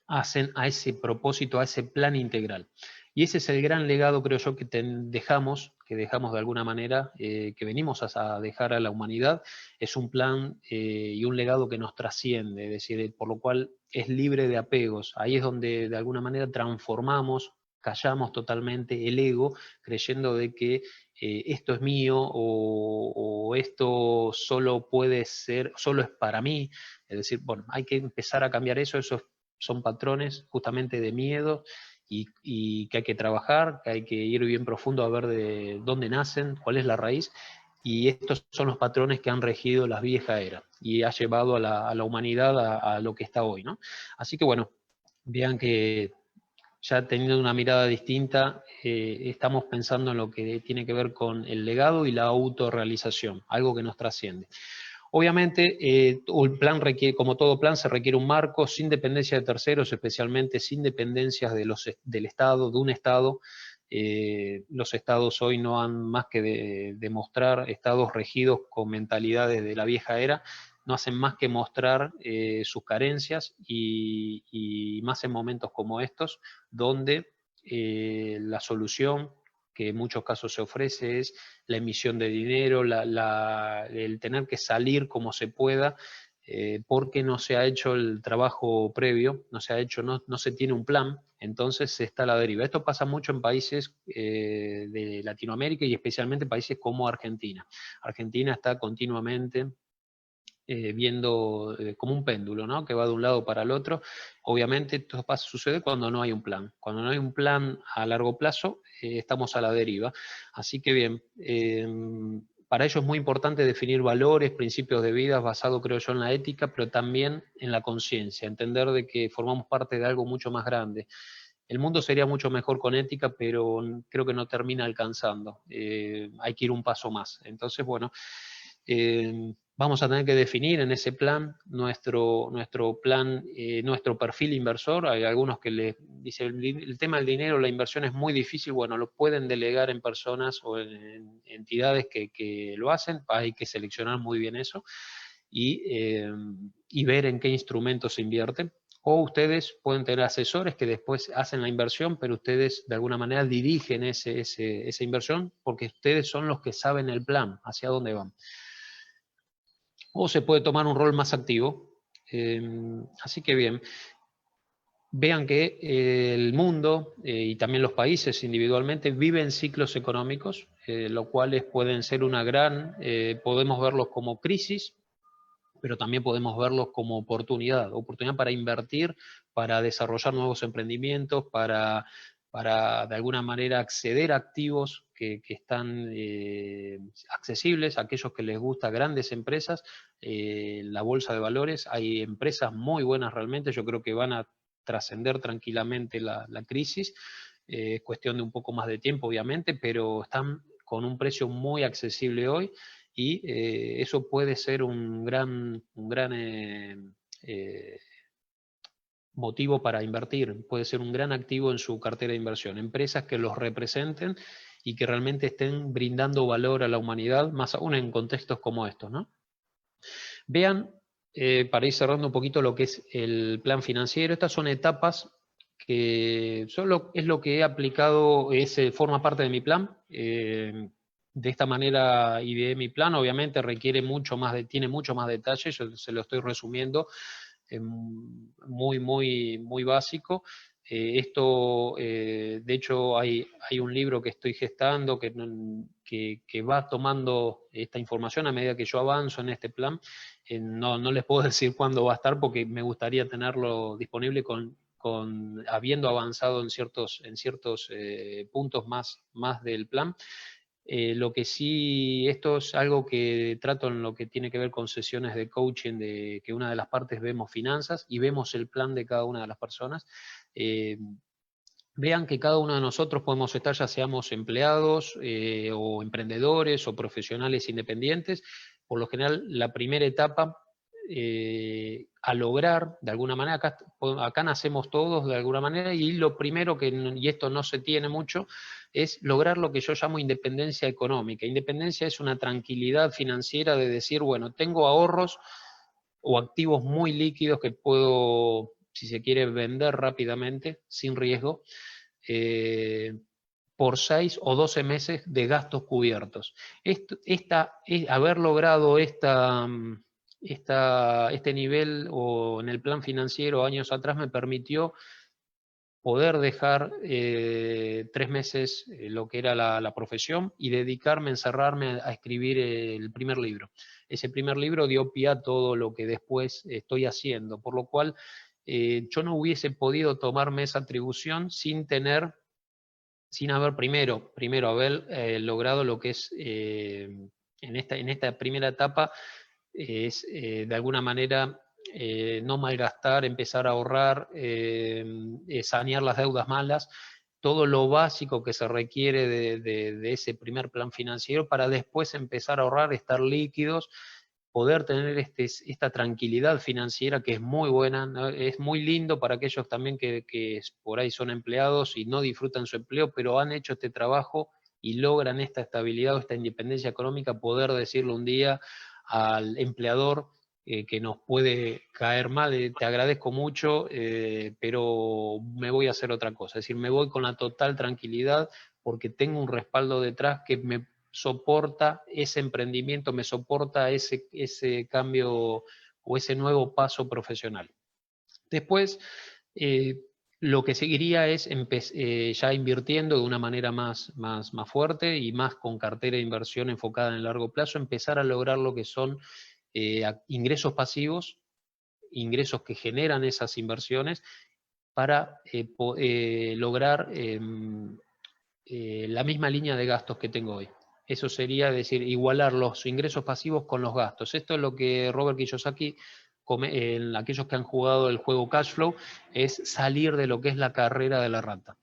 hacen a ese propósito, a ese plan integral. Y ese es el gran legado, creo yo, que dejamos de alguna manera, que venimos a dejar a la humanidad. Es un plan y un legado que nos trasciende, es decir, por lo cual es libre de apegos. Ahí es donde de alguna manera transformamos, callamos totalmente el ego, creyendo de que esto es mío o esto solo puede ser, solo es para mí. Es decir, bueno, hay que empezar a cambiar eso, son patrones justamente de miedo y que hay que trabajar, que hay que ir bien profundo a ver de dónde nacen, cuál es la raíz, y estos son los patrones que han regido las viejas eras y ha llevado a la humanidad a lo que está hoy, ¿no? Así que bueno, vean que ya teniendo una mirada distinta, estamos pensando en lo que tiene que ver con el legado y la autorrealización, algo que nos trasciende. Obviamente, un plan requiere, como todo plan, se requiere un marco sin dependencia de terceros, especialmente sin dependencias del Estado, de un Estado. Los estados hoy no han más que demostrar, estados regidos con mentalidades de la vieja era, no hacen más que mostrar sus carencias y más en momentos como estos, donde la solución que en muchos casos se ofrece es la emisión de dinero, el tener que salir como se pueda, porque no se ha hecho el trabajo previo, no se tiene un plan, entonces se está a la deriva. Esto pasa mucho en países de Latinoamérica y especialmente países como Argentina. Argentina está continuamente viendo como un péndulo, ¿no? Que va de un lado para el otro. Obviamente esto sucede cuando no hay un plan. Cuando no hay un plan a largo plazo, estamos a la deriva. Así que bien, para ello es muy importante definir valores, principios de vida basados, creo yo, en la ética, pero también en la conciencia, entender de que formamos parte de algo mucho más grande. El mundo sería mucho mejor con ética, pero creo que no termina alcanzando. Hay que ir un paso más. Entonces, bueno, vamos a tener que definir en ese plan nuestro plan, nuestro perfil inversor. Hay algunos que les dicen el tema del dinero, la inversión es muy difícil. Bueno, lo pueden delegar en personas o en entidades que lo hacen. Hay que seleccionar muy bien eso y ver en qué instrumentos se invierte. O ustedes pueden tener asesores que después hacen la inversión, pero ustedes de alguna manera dirigen esa inversión porque ustedes son los que saben el plan, hacia dónde van. O se puede tomar un rol más activo. Así que bien, vean que el mundo y también los países individualmente viven ciclos económicos, los cuales pueden ser podemos verlos como crisis, pero también podemos verlos como oportunidad para invertir, para desarrollar nuevos emprendimientos, para de alguna manera acceder a activos que están accesibles a aquellos que les gusta grandes empresas, la bolsa de valores, hay empresas muy buenas realmente, yo creo que van a trascender tranquilamente la crisis, es cuestión de un poco más de tiempo obviamente, pero están con un precio muy accesible hoy, y eso puede ser un gran motivo para invertir, puede ser un gran activo en su cartera de inversión, empresas que los representen y que realmente estén brindando valor a la humanidad, más aún en contextos como estos, ¿no? Vean, para ir cerrando un poquito lo que es el plan financiero, estas son etapas que solo es lo que he aplicado, forma parte de mi plan. De esta manera ideé mi plan, obviamente tiene mucho más detalle, yo se lo estoy resumiendo, muy básico. De hecho, hay un libro que estoy gestando que va tomando esta información a medida que yo avanzo en este plan. No les puedo decir cuándo va a estar porque me gustaría tenerlo disponible habiendo avanzado en ciertos puntos más del plan. Lo que sí, esto es algo que trato en lo que tiene que ver con sesiones de coaching, de que una de las partes vemos finanzas y vemos el plan de cada una de las personas. Vean que cada uno de nosotros podemos estar, ya seamos empleados o emprendedores o profesionales independientes. Por lo general, la primera etapa a lograr, de alguna manera, acá nacemos todos de alguna manera, y lo primero y esto no se tiene mucho, es lograr lo que yo llamo independencia económica. Independencia es una tranquilidad financiera de decir, bueno, tengo ahorros o activos muy líquidos que puedo, si se quiere, vender rápidamente, sin riesgo, por 6 o 12 meses de gastos cubiertos. Haber logrado este nivel o en el plan financiero años atrás me permitió poder dejar 3 meses lo que era la profesión y dedicarme, encerrarme a escribir el primer libro. Ese primer libro dio pie a todo lo que después estoy haciendo, por lo cual yo no hubiese podido tomarme esa atribución sin haber primero haber logrado lo que es en esta primera etapa, es de alguna manera no malgastar, empezar a ahorrar, sanear las deudas malas, todo lo básico que se requiere de ese primer plan financiero para después empezar a ahorrar, estar líquidos, poder tener esta tranquilidad financiera que es muy buena, ¿no? Es muy lindo para aquellos también que por ahí son empleados y no disfrutan su empleo, pero han hecho este trabajo y logran esta estabilidad o esta independencia económica, poder decirle un día al empleador que nos puede caer mal, te agradezco mucho, pero me voy a hacer otra cosa. Es decir, me voy con la total tranquilidad porque tengo un respaldo detrás que me soporta ese emprendimiento, me soporta ese cambio o ese nuevo paso profesional. Después, lo que seguiría es ya invirtiendo de una manera más fuerte y más con cartera de inversión enfocada en el largo plazo, empezar a lograr lo que son ingresos pasivos, ingresos que generan esas inversiones para lograr la misma línea de gastos que tengo hoy. Eso sería decir, igualar los ingresos pasivos con los gastos. Esto es lo que Robert Kiyosaki, aquellos que han jugado el juego cash flow, es salir de lo que es la carrera de la rata.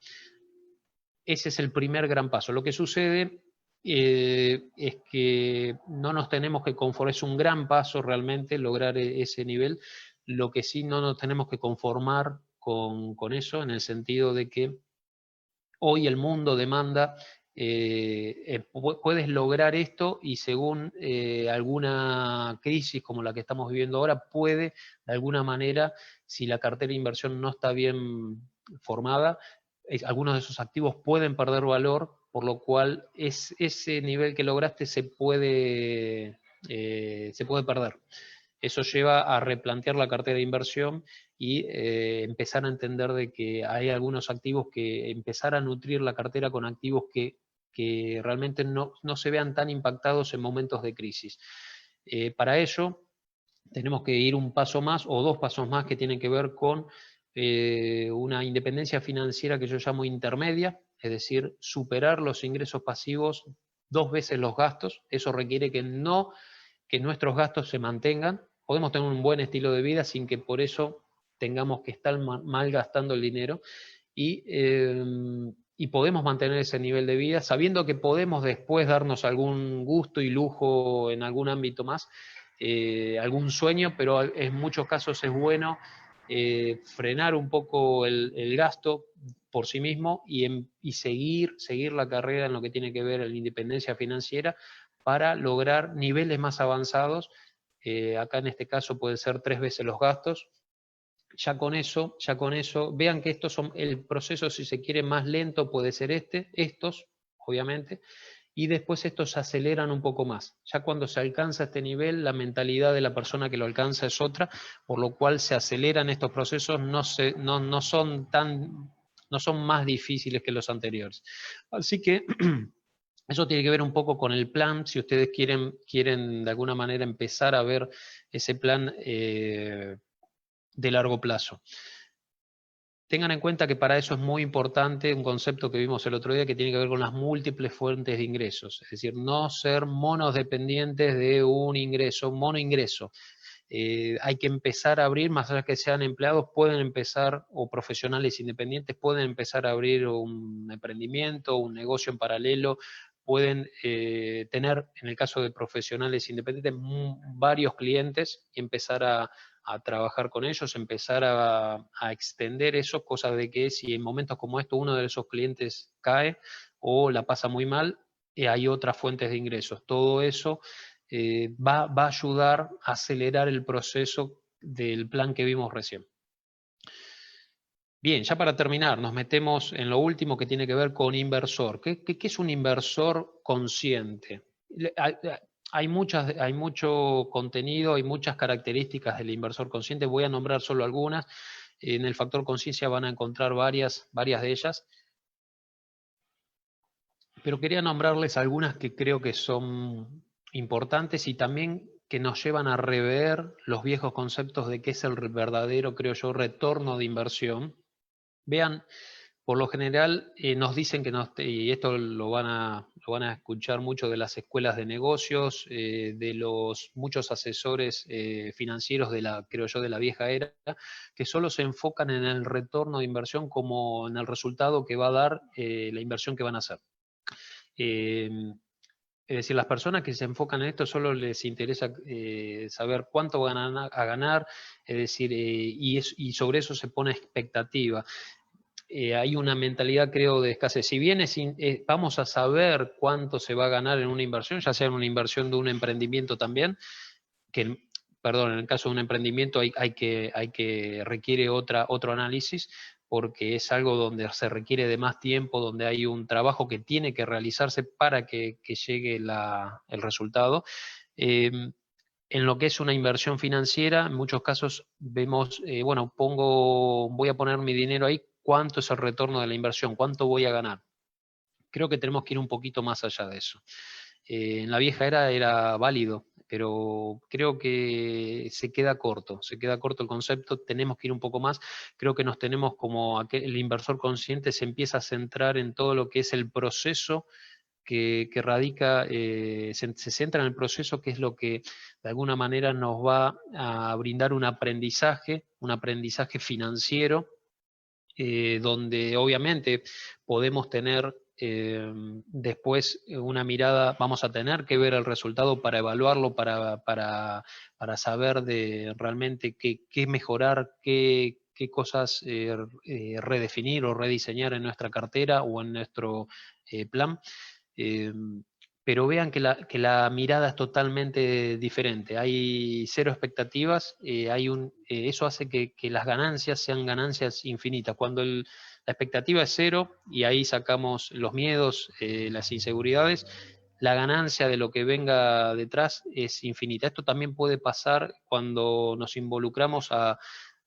Ese es el primer gran paso. Lo que sucede es que no nos tenemos que conformar, es un gran paso realmente lograr ese nivel. Lo que sí no nos tenemos que conformar con eso, en el sentido de que hoy el mundo demanda, puedes lograr esto y según alguna crisis como la que estamos viviendo ahora, puede de alguna manera, si la cartera de inversión no está bien formada, algunos de esos activos pueden perder valor, por lo cual ese nivel que lograste se puede perder. Eso lleva a replantear la cartera de inversión y empezar a entender de que hay algunos activos que empezar a nutrir la cartera con activos que realmente no se vean tan impactados en momentos de crisis. Para ello tenemos que ir un paso más o 2 pasos más que tienen que ver con una independencia financiera que yo llamo intermedia, es decir, superar los ingresos pasivos 2 veces los gastos. Eso requiere que nuestros gastos se mantengan. Podemos tener un buen estilo de vida sin que por eso tengamos que estar mal gastando el dinero y podemos mantener ese nivel de vida sabiendo que podemos después darnos algún gusto y lujo en algún ámbito más, algún sueño, pero en muchos casos es bueno frenar un poco el gasto por sí mismo y seguir la carrera en lo que tiene que ver en la independencia financiera para lograr niveles más avanzados. Acá en este caso puede ser 3 veces los gastos. Ya con eso, vean que el proceso, si se quiere, más lento puede ser estos, obviamente, y después estos se aceleran un poco más. Ya cuando se alcanza este nivel, la mentalidad de la persona que lo alcanza es otra, por lo cual se aceleran estos procesos, no son más difíciles que los anteriores. Así que eso tiene que ver un poco con el plan, si ustedes quieren de alguna manera empezar a ver ese plan de largo plazo. Tengan en cuenta que para eso es muy importante un concepto que vimos el otro día que tiene que ver con las múltiples fuentes de ingresos, es decir, no ser monodependientes de un ingreso, monoingreso. Hay que empezar a abrir, más allá que sean empleados, pueden empezar, o profesionales independientes, pueden empezar a abrir un emprendimiento, un negocio en paralelo, pueden tener, en el caso de profesionales independientes, varios clientes y empezar a trabajar con ellos, empezar a extender eso, cosa de que si en momentos como estos uno de esos clientes cae o la pasa muy mal, hay otras fuentes de ingresos. Todo eso va a ayudar a acelerar el proceso del plan que vimos recién. Bien, ya para terminar, nos metemos en lo último que tiene que ver con inversor. ¿Qué es un inversor consciente? Hay mucho contenido, hay muchas características del inversor consciente. Voy a nombrar solo algunas. En el factor conciencia van a encontrar varias de ellas. Pero quería nombrarles algunas que creo que son importantes y también que nos llevan a rever los viejos conceptos de qué es el verdadero, creo yo, retorno de inversión. Vean, por lo general nos dicen que y esto lo van a escuchar mucho de las escuelas de negocios, de los muchos asesores financieros creo yo, de la vieja era, que solo se enfocan en el retorno de inversión como en el resultado que va a dar la inversión que van a hacer. Es decir, las personas que se enfocan en esto solo les interesa saber cuánto van a ganar, es decir, y sobre eso se pone expectativa. Hay una mentalidad, creo, de escasez. Si bien vamos a saber cuánto se va a ganar en una inversión, ya sea en una inversión de un emprendimiento también, perdón, en el caso de un emprendimiento hay que requiere otro análisis, porque es algo donde se requiere de más tiempo, donde hay un trabajo que tiene que realizarse para que llegue el resultado. En lo que es una inversión financiera, en muchos casos vemos, bueno, voy a poner mi dinero ahí, ¿cuánto es el retorno de la inversión? ¿Cuánto voy a ganar? Creo que tenemos que ir un poquito más allá de eso. En la vieja era válido, pero creo que se queda corto el concepto, tenemos que ir un poco más. Creo que nos tenemos como el inversor consciente se empieza a centrar en todo lo que es el proceso que radica, se centra en el proceso, que es lo que de alguna manera nos va a brindar un aprendizaje financiero, donde obviamente podemos tener después una mirada, vamos a tener que ver el resultado para evaluarlo, para saber de realmente qué mejorar, qué cosas redefinir o rediseñar en nuestra cartera o en nuestro plan. Pero vean que la mirada es totalmente diferente. Hay cero expectativas, eso hace que las ganancias sean ganancias infinitas. Cuando la expectativa es cero, y ahí sacamos los miedos, las inseguridades, la ganancia de lo que venga detrás es infinita. Esto también puede pasar cuando nos involucramos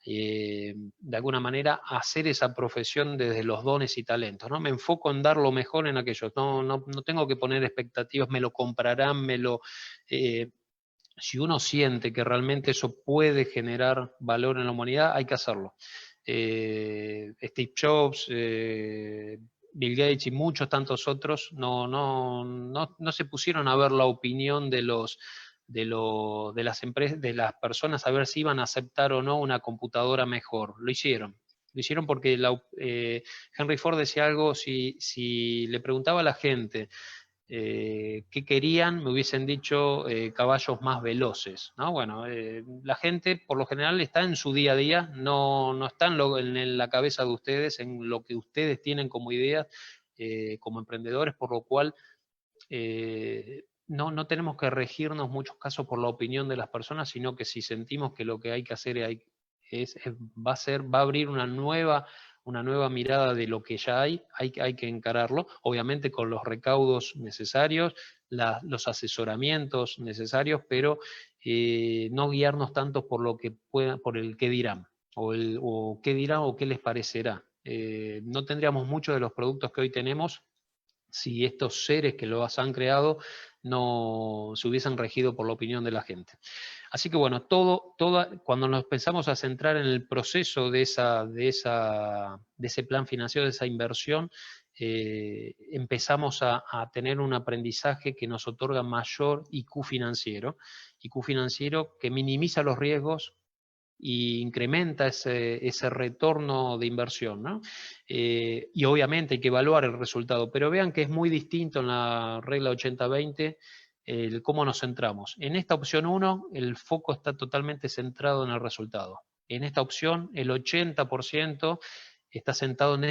de alguna manera, hacer esa profesión desde los dones y talentos, ¿no? Me enfoco en dar lo mejor en aquello, no tengo que poner expectativas, me lo comprarán, si uno siente que realmente eso puede generar valor en la humanidad, hay que hacerlo. Steve Jobs, Bill Gates y muchos tantos otros no se pusieron a ver la opinión de las empresas, de las personas, a ver si iban a aceptar o no una computadora mejor. Lo hicieron porque Henry Ford decía algo, si le preguntaba a la gente qué querían, me hubiesen dicho caballos más veloces, ¿no? Bueno, la gente por lo general está en su día a día, no está en la cabeza de ustedes, en lo que ustedes tienen como ideas, como emprendedores, por lo cual no tenemos que regirnos en muchos casos por la opinión de las personas, sino que si sentimos que lo que hay que hacer va a abrir una nueva mirada de lo que ya hay que encararlo, obviamente con los recaudos necesarios, los asesoramientos necesarios, pero no guiarnos tanto por por el qué dirán, o qué dirán o qué les parecerá. No tendríamos muchos de los productos que hoy tenemos si estos seres que los han creado no se hubiesen regido por la opinión de la gente. Así que bueno, cuando nos pensamos a centrar en el proceso de ese plan financiero, de esa inversión, empezamos a tener un aprendizaje que nos otorga mayor IQ financiero que minimiza los riesgos, y incrementa ese retorno de inversión, ¿no? Y obviamente hay que evaluar el resultado, pero vean que es muy distinto en la regla 80-20 el cómo nos centramos. En esta opción 1, el foco está totalmente centrado en el resultado. En esta opción, el 80% está centrado en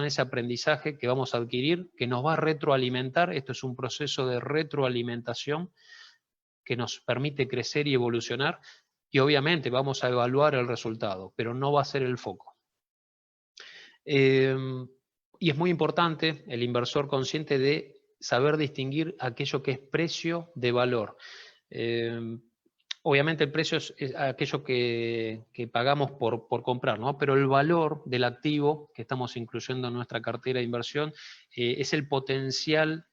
ese aprendizaje que vamos a adquirir, que nos va a retroalimentar. Esto es un proceso de retroalimentación que nos permite crecer y evolucionar, y obviamente vamos a evaluar el resultado, pero no va a ser el foco. Y es muy importante el inversor consciente de saber distinguir aquello que es precio de valor. Obviamente el precio es aquello que pagamos por comprar, ¿no? Pero el valor del activo que estamos incluyendo en nuestra cartera de inversión es el potencial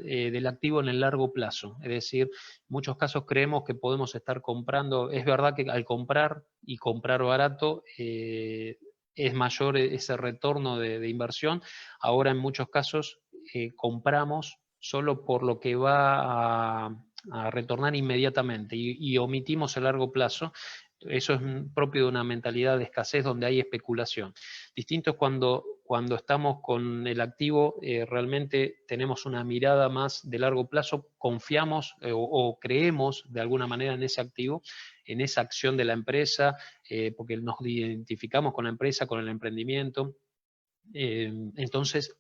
del activo en el largo plazo. Es decir, en muchos casos creemos que podemos estar comprando. Es verdad que al comprar y comprar barato es mayor ese retorno de inversión. Ahora en muchos casos compramos solo por lo que va a retornar inmediatamente y omitimos el largo plazo. Eso es propio de una mentalidad de escasez donde hay especulación. Distinto es cuando estamos con el activo, realmente tenemos una mirada más de largo plazo, confiamos o creemos de alguna manera en ese activo, en esa acción de la empresa, porque nos identificamos con la empresa, con el emprendimiento. Entonces,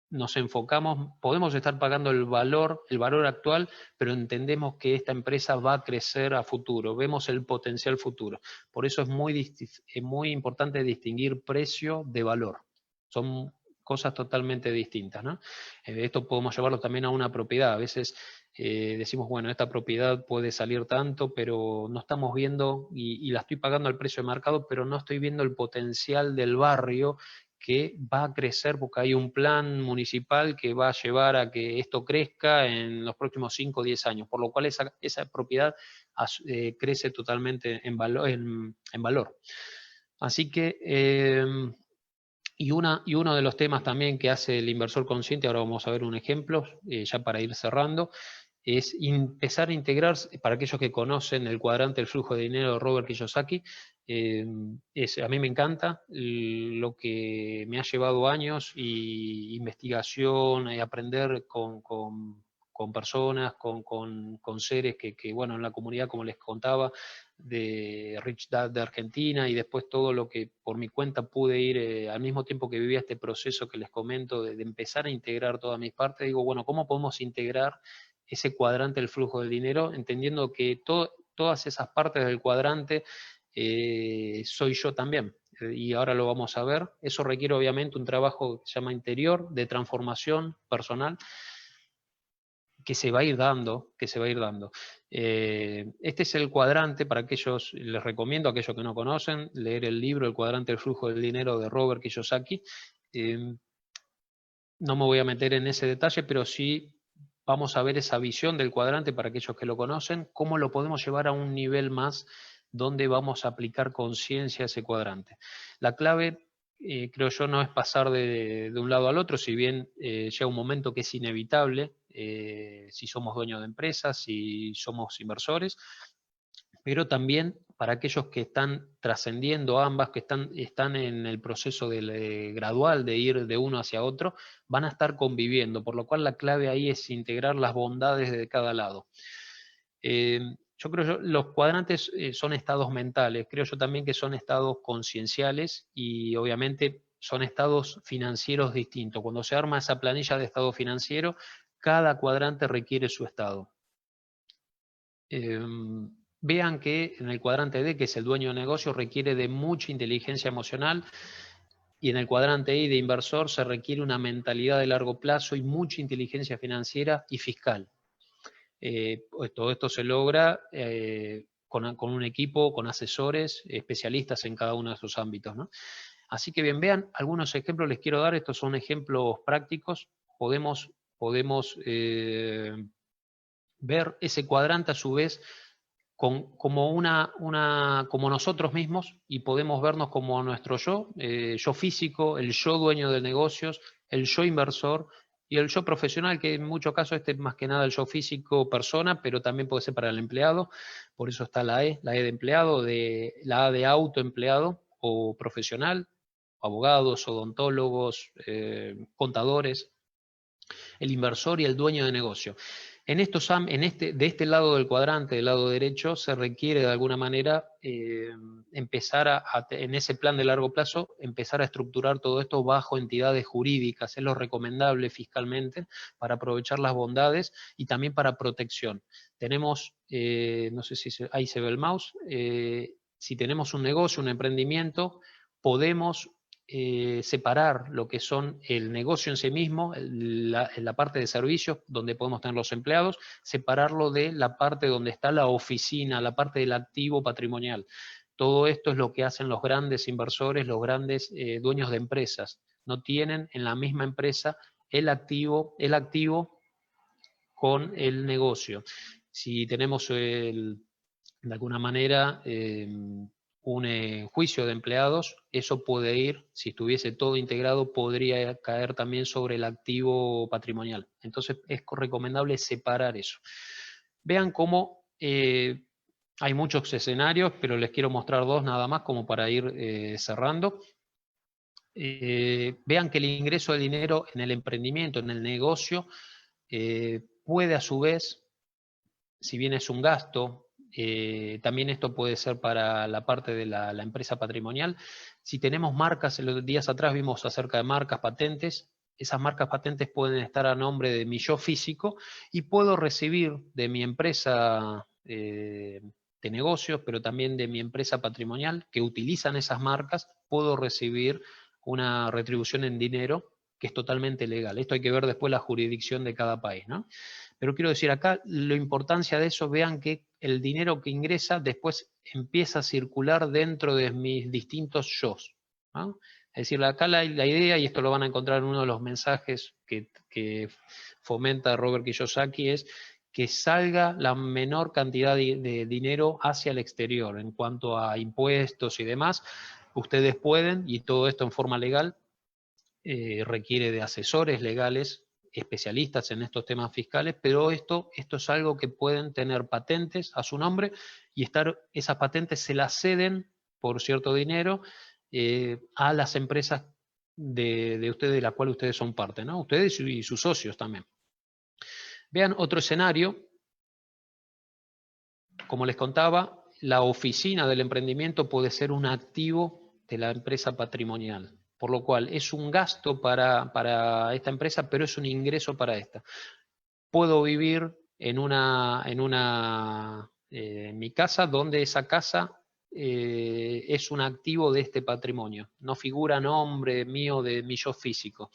nos enfocamos, podemos estar pagando el valor actual, pero entendemos que esta empresa va a crecer a futuro, vemos el potencial futuro. Por eso es muy importante distinguir precio de valor. Son cosas totalmente distintas, ¿no? Esto podemos llevarlo también a una propiedad. A veces decimos, bueno, esta propiedad puede salir tanto, pero no estamos viendo, y la estoy pagando al precio de mercado, pero no estoy viendo el potencial del barrio que va a crecer porque hay un plan municipal que va a llevar a que esto crezca en los próximos 5 o 10 años, por lo cual esa propiedad crece totalmente en valor. Así que, y uno de los temas también que hace el inversor consciente, ahora vamos a ver un ejemplo, ya para ir cerrando, es empezar a integrar, para aquellos que conocen el cuadrante del flujo de dinero de Robert Kiyosaki, a mí me encanta, lo que me ha llevado años y investigación, aprender con personas, con seres que, bueno, en la comunidad, como les contaba, de Rich Dad de Argentina, y después todo lo que por mi cuenta pude ir, al mismo tiempo que vivía este proceso que les comento, de empezar a integrar todas mis partes, digo, bueno, ¿cómo podemos integrar ese cuadrante del flujo del dinero, entendiendo que todas esas partes del cuadrante soy yo también? Y ahora lo vamos a ver. Eso requiere obviamente un trabajo que se llama interior, de transformación personal, que se va a ir dando. Este es el cuadrante, para aquellos, les recomiendo a aquellos que no conocen, leer el libro El cuadrante del flujo del dinero de Robert Kiyosaki. No me voy a meter en ese detalle, pero sí vamos a ver esa visión del cuadrante para aquellos que lo conocen, cómo lo podemos llevar a un nivel más donde vamos a aplicar conciencia a ese cuadrante. La clave, creo yo, no es pasar de un lado al otro, si bien llega un momento que es inevitable, si somos dueños de empresas, si somos inversores, pero también para aquellos que están trascendiendo ambas, que están en el proceso gradual de ir de uno hacia otro, van a estar conviviendo, por lo cual la clave ahí es integrar las bondades de cada lado. Yo creo que los cuadrantes son estados mentales, creo yo también que son estados concienciales y obviamente son estados financieros distintos. Cuando se arma esa planilla de estado financiero, cada cuadrante requiere su estado. Vean que en el cuadrante D, que es el dueño de negocio, requiere de mucha inteligencia emocional, y en el cuadrante I de inversor se requiere una mentalidad de largo plazo y mucha inteligencia financiera y fiscal. Todo esto se logra con un equipo, con asesores, especialistas en cada uno de sus ámbitos, ¿no? Así que bien, vean, algunos ejemplos les quiero dar. Estos son ejemplos prácticos. Podemos ver ese cuadrante a su vez como nosotros mismos, y podemos vernos como nuestro yo, yo físico, el yo dueño de negocios, el yo inversor, Y el yo profesional, que en muchos casos más que nada el yo físico persona, pero también puede ser para el empleado. Por eso está la E de empleado, la A de autoempleado o profesional, abogados, odontólogos, contadores, el inversor y el dueño de negocio. De este lado del cuadrante, del lado derecho, se requiere de alguna manera empezar en ese plan de largo plazo, empezar a estructurar todo esto bajo entidades jurídicas, es lo recomendable fiscalmente para aprovechar las bondades y también para protección. Tenemos, no sé si ahí se ve el mouse, si tenemos un negocio, un emprendimiento, podemos separar lo que son el negocio en sí mismo, la parte de servicios, donde podemos tener los empleados, separarlo de la parte donde está la oficina, la parte del activo patrimonial. Todo esto es lo que hacen los grandes inversores, los grandes dueños de empresas. No tienen en la misma empresa el activo con el negocio. Si tenemos de alguna manera un juicio de empleados, eso puede ir, si estuviese todo integrado, podría caer también sobre el activo patrimonial. Entonces es recomendable separar eso. Vean cómo hay muchos escenarios, pero les quiero mostrar dos nada más como para ir cerrando. Vean que el ingreso de dinero en el emprendimiento, en el negocio, puede a su vez, si bien es un gasto, también esto puede ser para la parte de la empresa patrimonial. Si tenemos marcas, los días atrás vimos acerca de marcas, patentes, esas marcas patentes pueden estar a nombre de mi yo físico y puedo recibir de mi empresa de negocios, pero también de mi empresa patrimonial, que utilizan esas marcas, puedo recibir una retribución en dinero que es totalmente legal. Esto hay que ver después la jurisdicción de cada país, ¿no? Pero quiero decir acá, la importancia de eso, vean que el dinero que ingresa después empieza a circular dentro de mis distintos yos, ¿no? Es decir, acá la idea, y esto lo van a encontrar en uno de los mensajes que fomenta Robert Kiyosaki, es que salga la menor cantidad de dinero hacia el exterior en cuanto a impuestos y demás. Ustedes pueden, y todo esto en forma legal, requiere de asesores legales, especialistas en estos temas fiscales, pero esto es algo que pueden tener patentes a su nombre y esas patentes se las ceden por cierto dinero a las empresas de ustedes, de la cual ustedes son parte, ¿no? Ustedes y sus socios también. Vean otro escenario. Como les contaba, la oficina del emprendimiento puede ser un activo de la empresa patrimonial, por lo cual es un gasto para esta empresa, pero es un ingreso para esta. Puedo vivir en mi casa, donde esa casa es un activo de este patrimonio, no figura nombre mío de mi yo físico.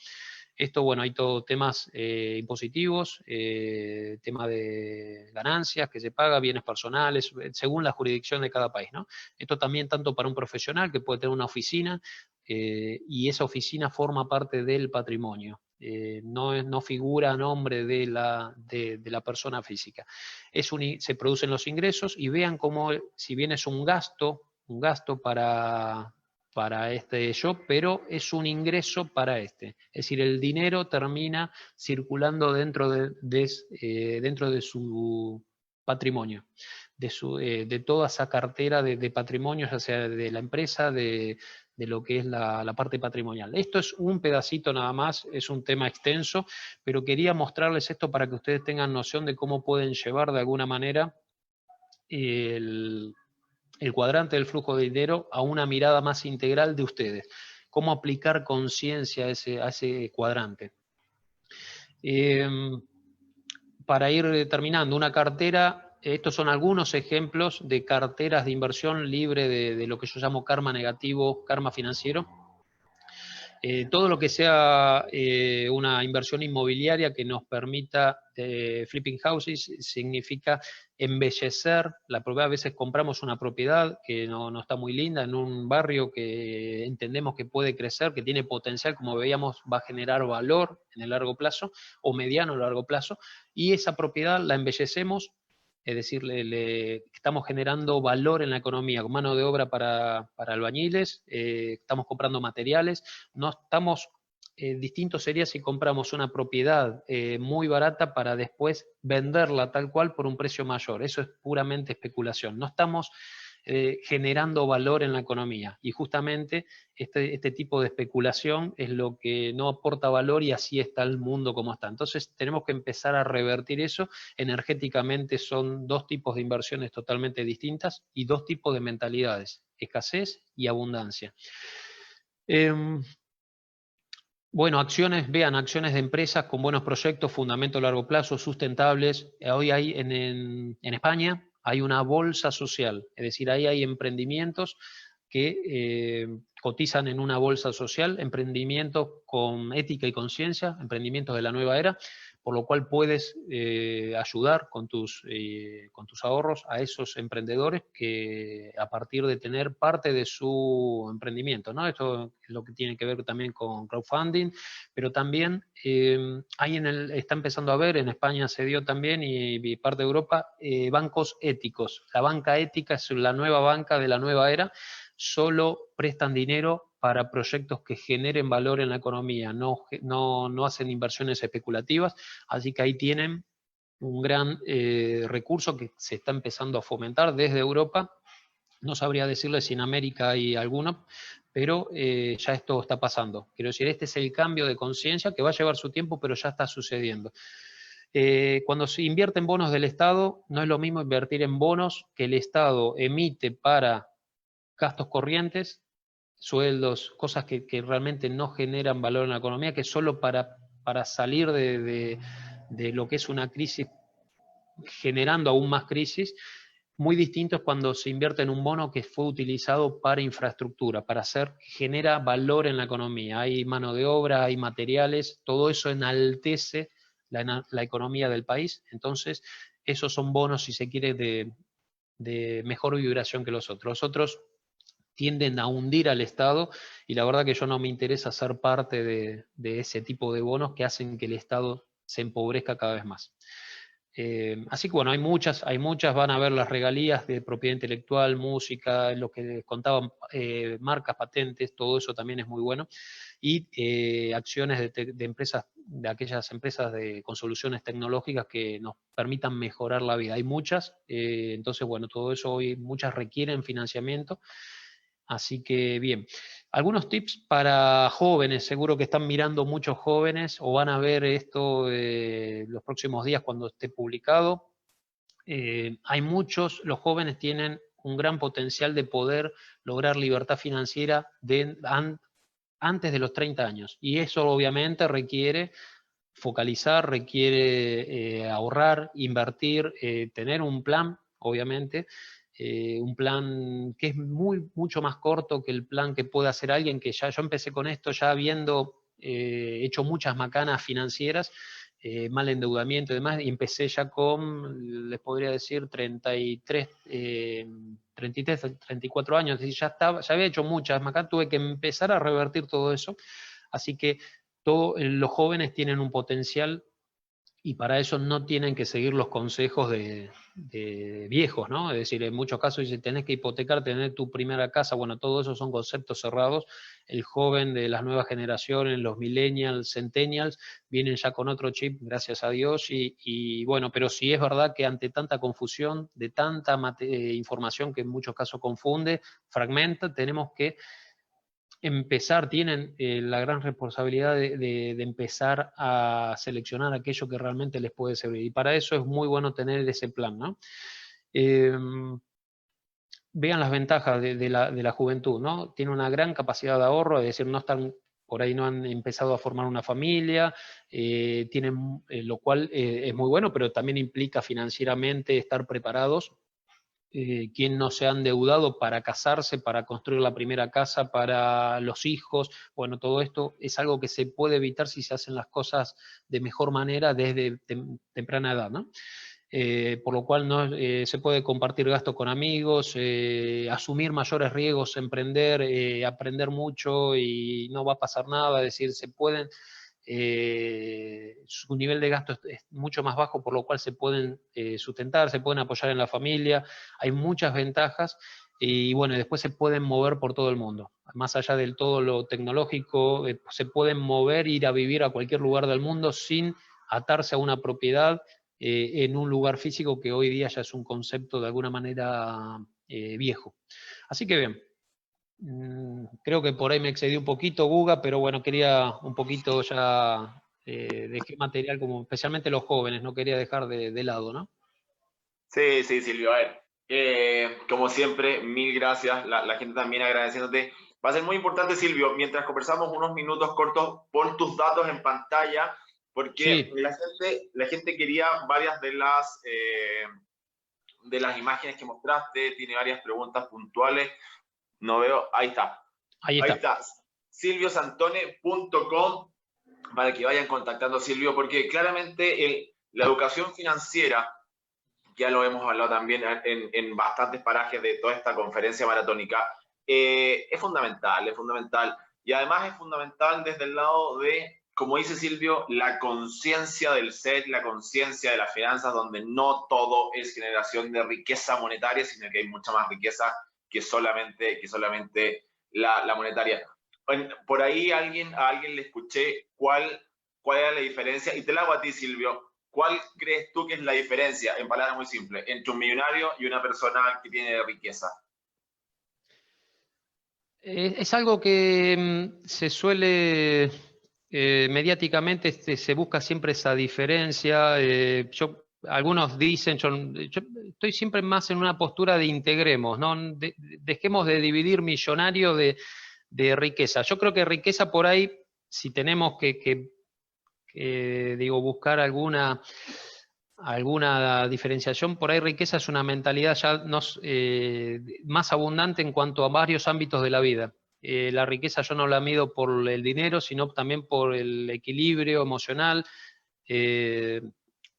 Esto, bueno, hay todo temas impositivos, tema de ganancias que se paga, bienes personales, según la jurisdicción de cada país, ¿no? Esto también tanto para un profesional que puede tener una oficina y esa oficina forma parte del patrimonio. No figura a nombre de la persona física. Se producen los ingresos y vean cómo, si bien es un gasto para este yo, pero es un ingreso para este. Es decir, el dinero termina circulando dentro de su patrimonio, de toda esa cartera de patrimonio, ya sea de la empresa, de lo que es la parte patrimonial. Esto es un pedacito nada más, es un tema extenso, pero quería mostrarles esto para que ustedes tengan noción de cómo pueden llevar de alguna manera el cuadrante del flujo de dinero a una mirada más integral de ustedes. Cómo aplicar conciencia a ese cuadrante. Para ir terminando, una cartera, estos son algunos ejemplos de carteras de inversión libre de lo que yo llamo karma negativo, karma financiero. Todo lo que sea una inversión inmobiliaria que nos permita flipping houses significa embellecer la propiedad. A veces compramos una propiedad que no está muy linda en un barrio que entendemos que puede crecer, que tiene potencial, como veíamos, va a generar valor en el largo plazo o mediano o largo plazo, y esa propiedad la embellecemos. Es decir, estamos generando valor en la economía, con mano de obra para albañiles, estamos comprando materiales, no estamos distinto sería si compramos una propiedad muy barata para después venderla tal cual por un precio mayor. Eso es puramente especulación. No estamos generando valor en la economía. Y justamente este tipo de especulación es lo que no aporta valor y así está el mundo como está. Entonces tenemos que empezar a revertir eso. Energéticamente son dos tipos de inversiones totalmente distintas y dos tipos de mentalidades, escasez y abundancia. Bueno, vean acciones de empresas con buenos proyectos, fundamento a largo plazo, sustentables. Hoy hay en España hay una bolsa social, es decir, ahí hay emprendimientos que cotizan en una bolsa social, emprendimientos con ética y conciencia, emprendimientos de la nueva era, por lo cual puedes ayudar con tus ahorros a esos emprendedores que a partir de tener parte de su emprendimiento, ¿no? Esto es lo que tiene que ver también con crowdfunding, pero también está empezando a ver, en España se dio también y parte de Europa, bancos éticos. La banca ética es la nueva banca de la nueva era, solo prestan dinero para proyectos que generen valor en la economía, no hacen inversiones especulativas, así que ahí tienen un gran recurso que se está empezando a fomentar desde Europa. No sabría decirle si en América hay alguno, pero ya esto está pasando. Quiero decir, este es el cambio de conciencia que va a llevar su tiempo, pero ya está sucediendo. Cuando se invierte en bonos del Estado, no es lo mismo invertir en bonos que el Estado emite para gastos corrientes, sueldos, cosas que realmente no generan valor en la economía, que solo para salir de lo que es una crisis, generando aún más crisis. Muy distinto es cuando se invierte en un bono que fue utilizado para infraestructura, genera valor en la economía. Hay mano de obra, hay materiales, todo eso enaltece la economía del país. Entonces, esos son bonos, si se quiere, de mejor vibración que los otros. Los otros tienden a hundir al Estado y la verdad que yo no me interesa ser parte de ese tipo de bonos que hacen que el Estado se empobrezca cada vez más. Así que bueno, hay muchas, van a ver las regalías de propiedad intelectual, música, lo que les contaban, marcas, patentes, todo eso también es muy bueno. Y acciones de empresas, de aquellas empresas con soluciones tecnológicas que nos permitan mejorar la vida. Hay muchas, entonces bueno, todo eso hoy, muchas requieren financiamiento. Así que bien, algunos tips para jóvenes, seguro que están mirando muchos jóvenes o van a ver esto los próximos días cuando esté publicado. Los jóvenes tienen un gran potencial de poder lograr libertad financiera antes de los 30 años. Y eso obviamente requiere focalizar, requiere ahorrar, invertir, tener un plan, obviamente, un plan que es mucho más corto que el plan que puede hacer alguien que yo empecé con esto ya habiendo hecho muchas macanas financieras, mal endeudamiento y demás, y empecé ya con, les podría decir, 33, 34 años, es decir, ya había hecho muchas macanas, tuve que empezar a revertir todo eso, así que los jóvenes tienen un potencial y para eso no tienen que seguir los consejos de viejos, ¿no? Es decir, en muchos casos dicen, tenés que hipotecar, tener tu primera casa, bueno, todo eso son conceptos cerrados. El joven de las nuevas generaciones, los millennials, centennials, vienen ya con otro chip, gracias a Dios, y bueno, pero sí es verdad que ante tanta confusión, de tanta información que en muchos casos confunde, fragmenta, tenemos que tienen la gran responsabilidad de empezar a seleccionar aquello que realmente les puede servir. Y para eso es muy bueno tener ese plan, ¿no? Vean las ventajas de la juventud, ¿no? Tiene una gran capacidad de ahorro, es decir, por ahí no han empezado a formar una familia, lo cual es muy bueno, pero también implica financieramente estar preparados. Quien no se ha endeudado para casarse, para construir la primera casa, para los hijos, bueno, todo esto es algo que se puede evitar si se hacen las cosas de mejor manera desde temprana edad, ¿no? Por lo cual se puede compartir gastos con amigos, asumir mayores riesgos, emprender, aprender mucho y no va a pasar nada, es decir, su nivel de gasto es mucho más bajo, por lo cual se pueden sustentar, se pueden apoyar en la familia, hay muchas ventajas y bueno, después se pueden mover por todo el mundo. más allá del todo lo tecnológico, se pueden mover, ir a vivir a cualquier lugar del mundo sin atarse a una propiedad en un lugar físico que hoy día ya es un concepto de alguna manera viejo. Así que bien, creo que por ahí me excedí un poquito, Guga, pero bueno, quería un poquito ya dejé material como especialmente los jóvenes, no quería dejar de lado, ¿no? Sí, sí, Silvio. A ver, como siempre, mil gracias. La gente también agradeciéndote. Va a ser muy importante, Silvio, mientras conversamos unos minutos cortos, pon tus datos en pantalla, porque Sí, la gente quería varias de las imágenes que mostraste, tiene varias preguntas puntuales. No veo, ahí está. ahí Ahí está. está. silviosantone.com para que vayan contactando a Silvio, porque claramente la educación financiera, ya lo hemos hablado también en bastantes parajes de toda esta conferencia maratónica, es fundamental, es fundamental. Y además es fundamental desde el lado de, como dice Silvio, la conciencia del ser, la conciencia de las finanzas, donde no todo es generación de riqueza monetaria, sino que hay mucha más riqueza que solamente la monetaria. Por ahí a alguien le escuché cuál era la diferencia, y te la hago a ti, Silvio. ¿Cuál crees tú que es la diferencia, en palabras muy simples, entre un millonario y una persona que tiene riqueza? Es algo que se suele, mediáticamente se busca siempre esa diferencia. Algunos dicen, yo estoy siempre más en una postura de integremos, ¿no? Dejemos de dividir millonario de riqueza. Yo creo que riqueza por ahí, si tenemos digo, buscar alguna diferenciación, por ahí riqueza es una mentalidad ya más abundante en cuanto a varios ámbitos de la vida. La riqueza yo no la mido por el dinero, sino también por el equilibrio emocional,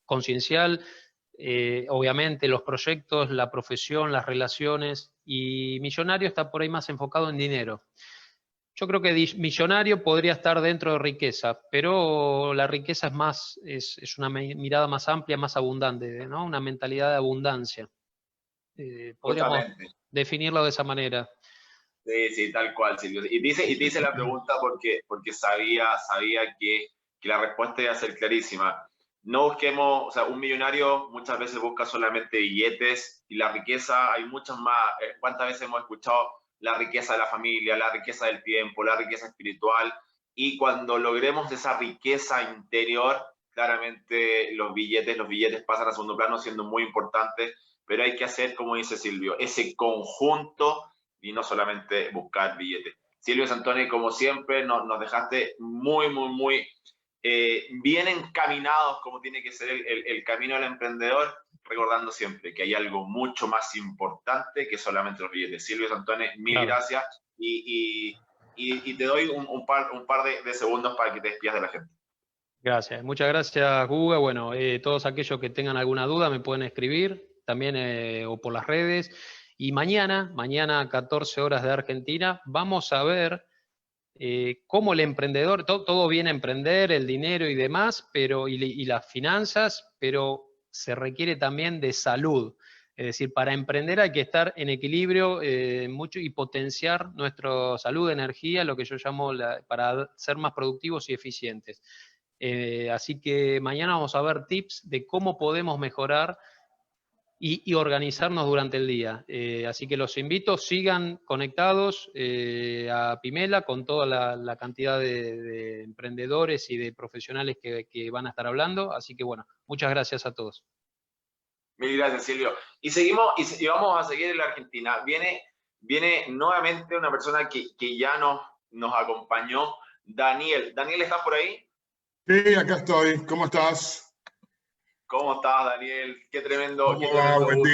conciencial, obviamente los proyectos, la profesión, las relaciones, y millonario está por ahí más enfocado en dinero. Yo creo que millonario podría estar dentro de riqueza, pero la riqueza es una mirada más amplia, más abundante, ¿no? Una mentalidad de abundancia. Podríamos Justamente. definirlo de esa manera. Sí, sí, tal cual, Silvio. Y te hice la pregunta porque sabía que la respuesta iba a ser clarísima. No busquemos, o sea, un millonario muchas veces busca solamente billetes, y la riqueza hay muchas más. ¿Cuántas veces hemos escuchado la riqueza de la familia, la riqueza del tiempo, la riqueza espiritual? Y cuando logremos esa riqueza interior, claramente los billetes pasan a segundo plano, siendo muy importantes, pero hay que hacer, como dice Silvio, ese conjunto y no solamente buscar billetes. Silvio Santoni, como siempre, nos dejaste muy bien encaminados, como tiene que ser el camino del emprendedor, recordando siempre que hay algo mucho más importante que solamente los billetes. Silvio Santoni, mil Claro. gracias, y te doy un par de segundos para que te despidas de la gente. Gracias. Muchas gracias, Guga. Bueno, todos aquellos que tengan alguna duda me pueden escribir también o por las redes. Y mañana a 14 horas de Argentina, vamos a ver cómo el emprendedor, todo viene a emprender, el dinero y demás, y las finanzas, pero se requiere también de salud. Es decir, para emprender hay que estar en equilibrio mucho y potenciar nuestra salud, energía, lo que yo llamo para ser más productivos y eficientes. Así que mañana vamos a ver tips de cómo podemos mejorar y organizarnos durante el día. Así que los invito, sigan conectados a Pimela con toda la cantidad de emprendedores y de profesionales que van a estar hablando. Así que bueno, muchas gracias a todos. Mil gracias, Silvio. Y seguimos, y vamos a seguir en la Argentina. Viene nuevamente una persona que ya nos acompañó, Daniel. Daniel, ¿estás por ahí? Sí, acá estoy. ¿Cómo estás? ¿Cómo estás, Daniel? Qué tremendo, ¿Cómo va? Buen día.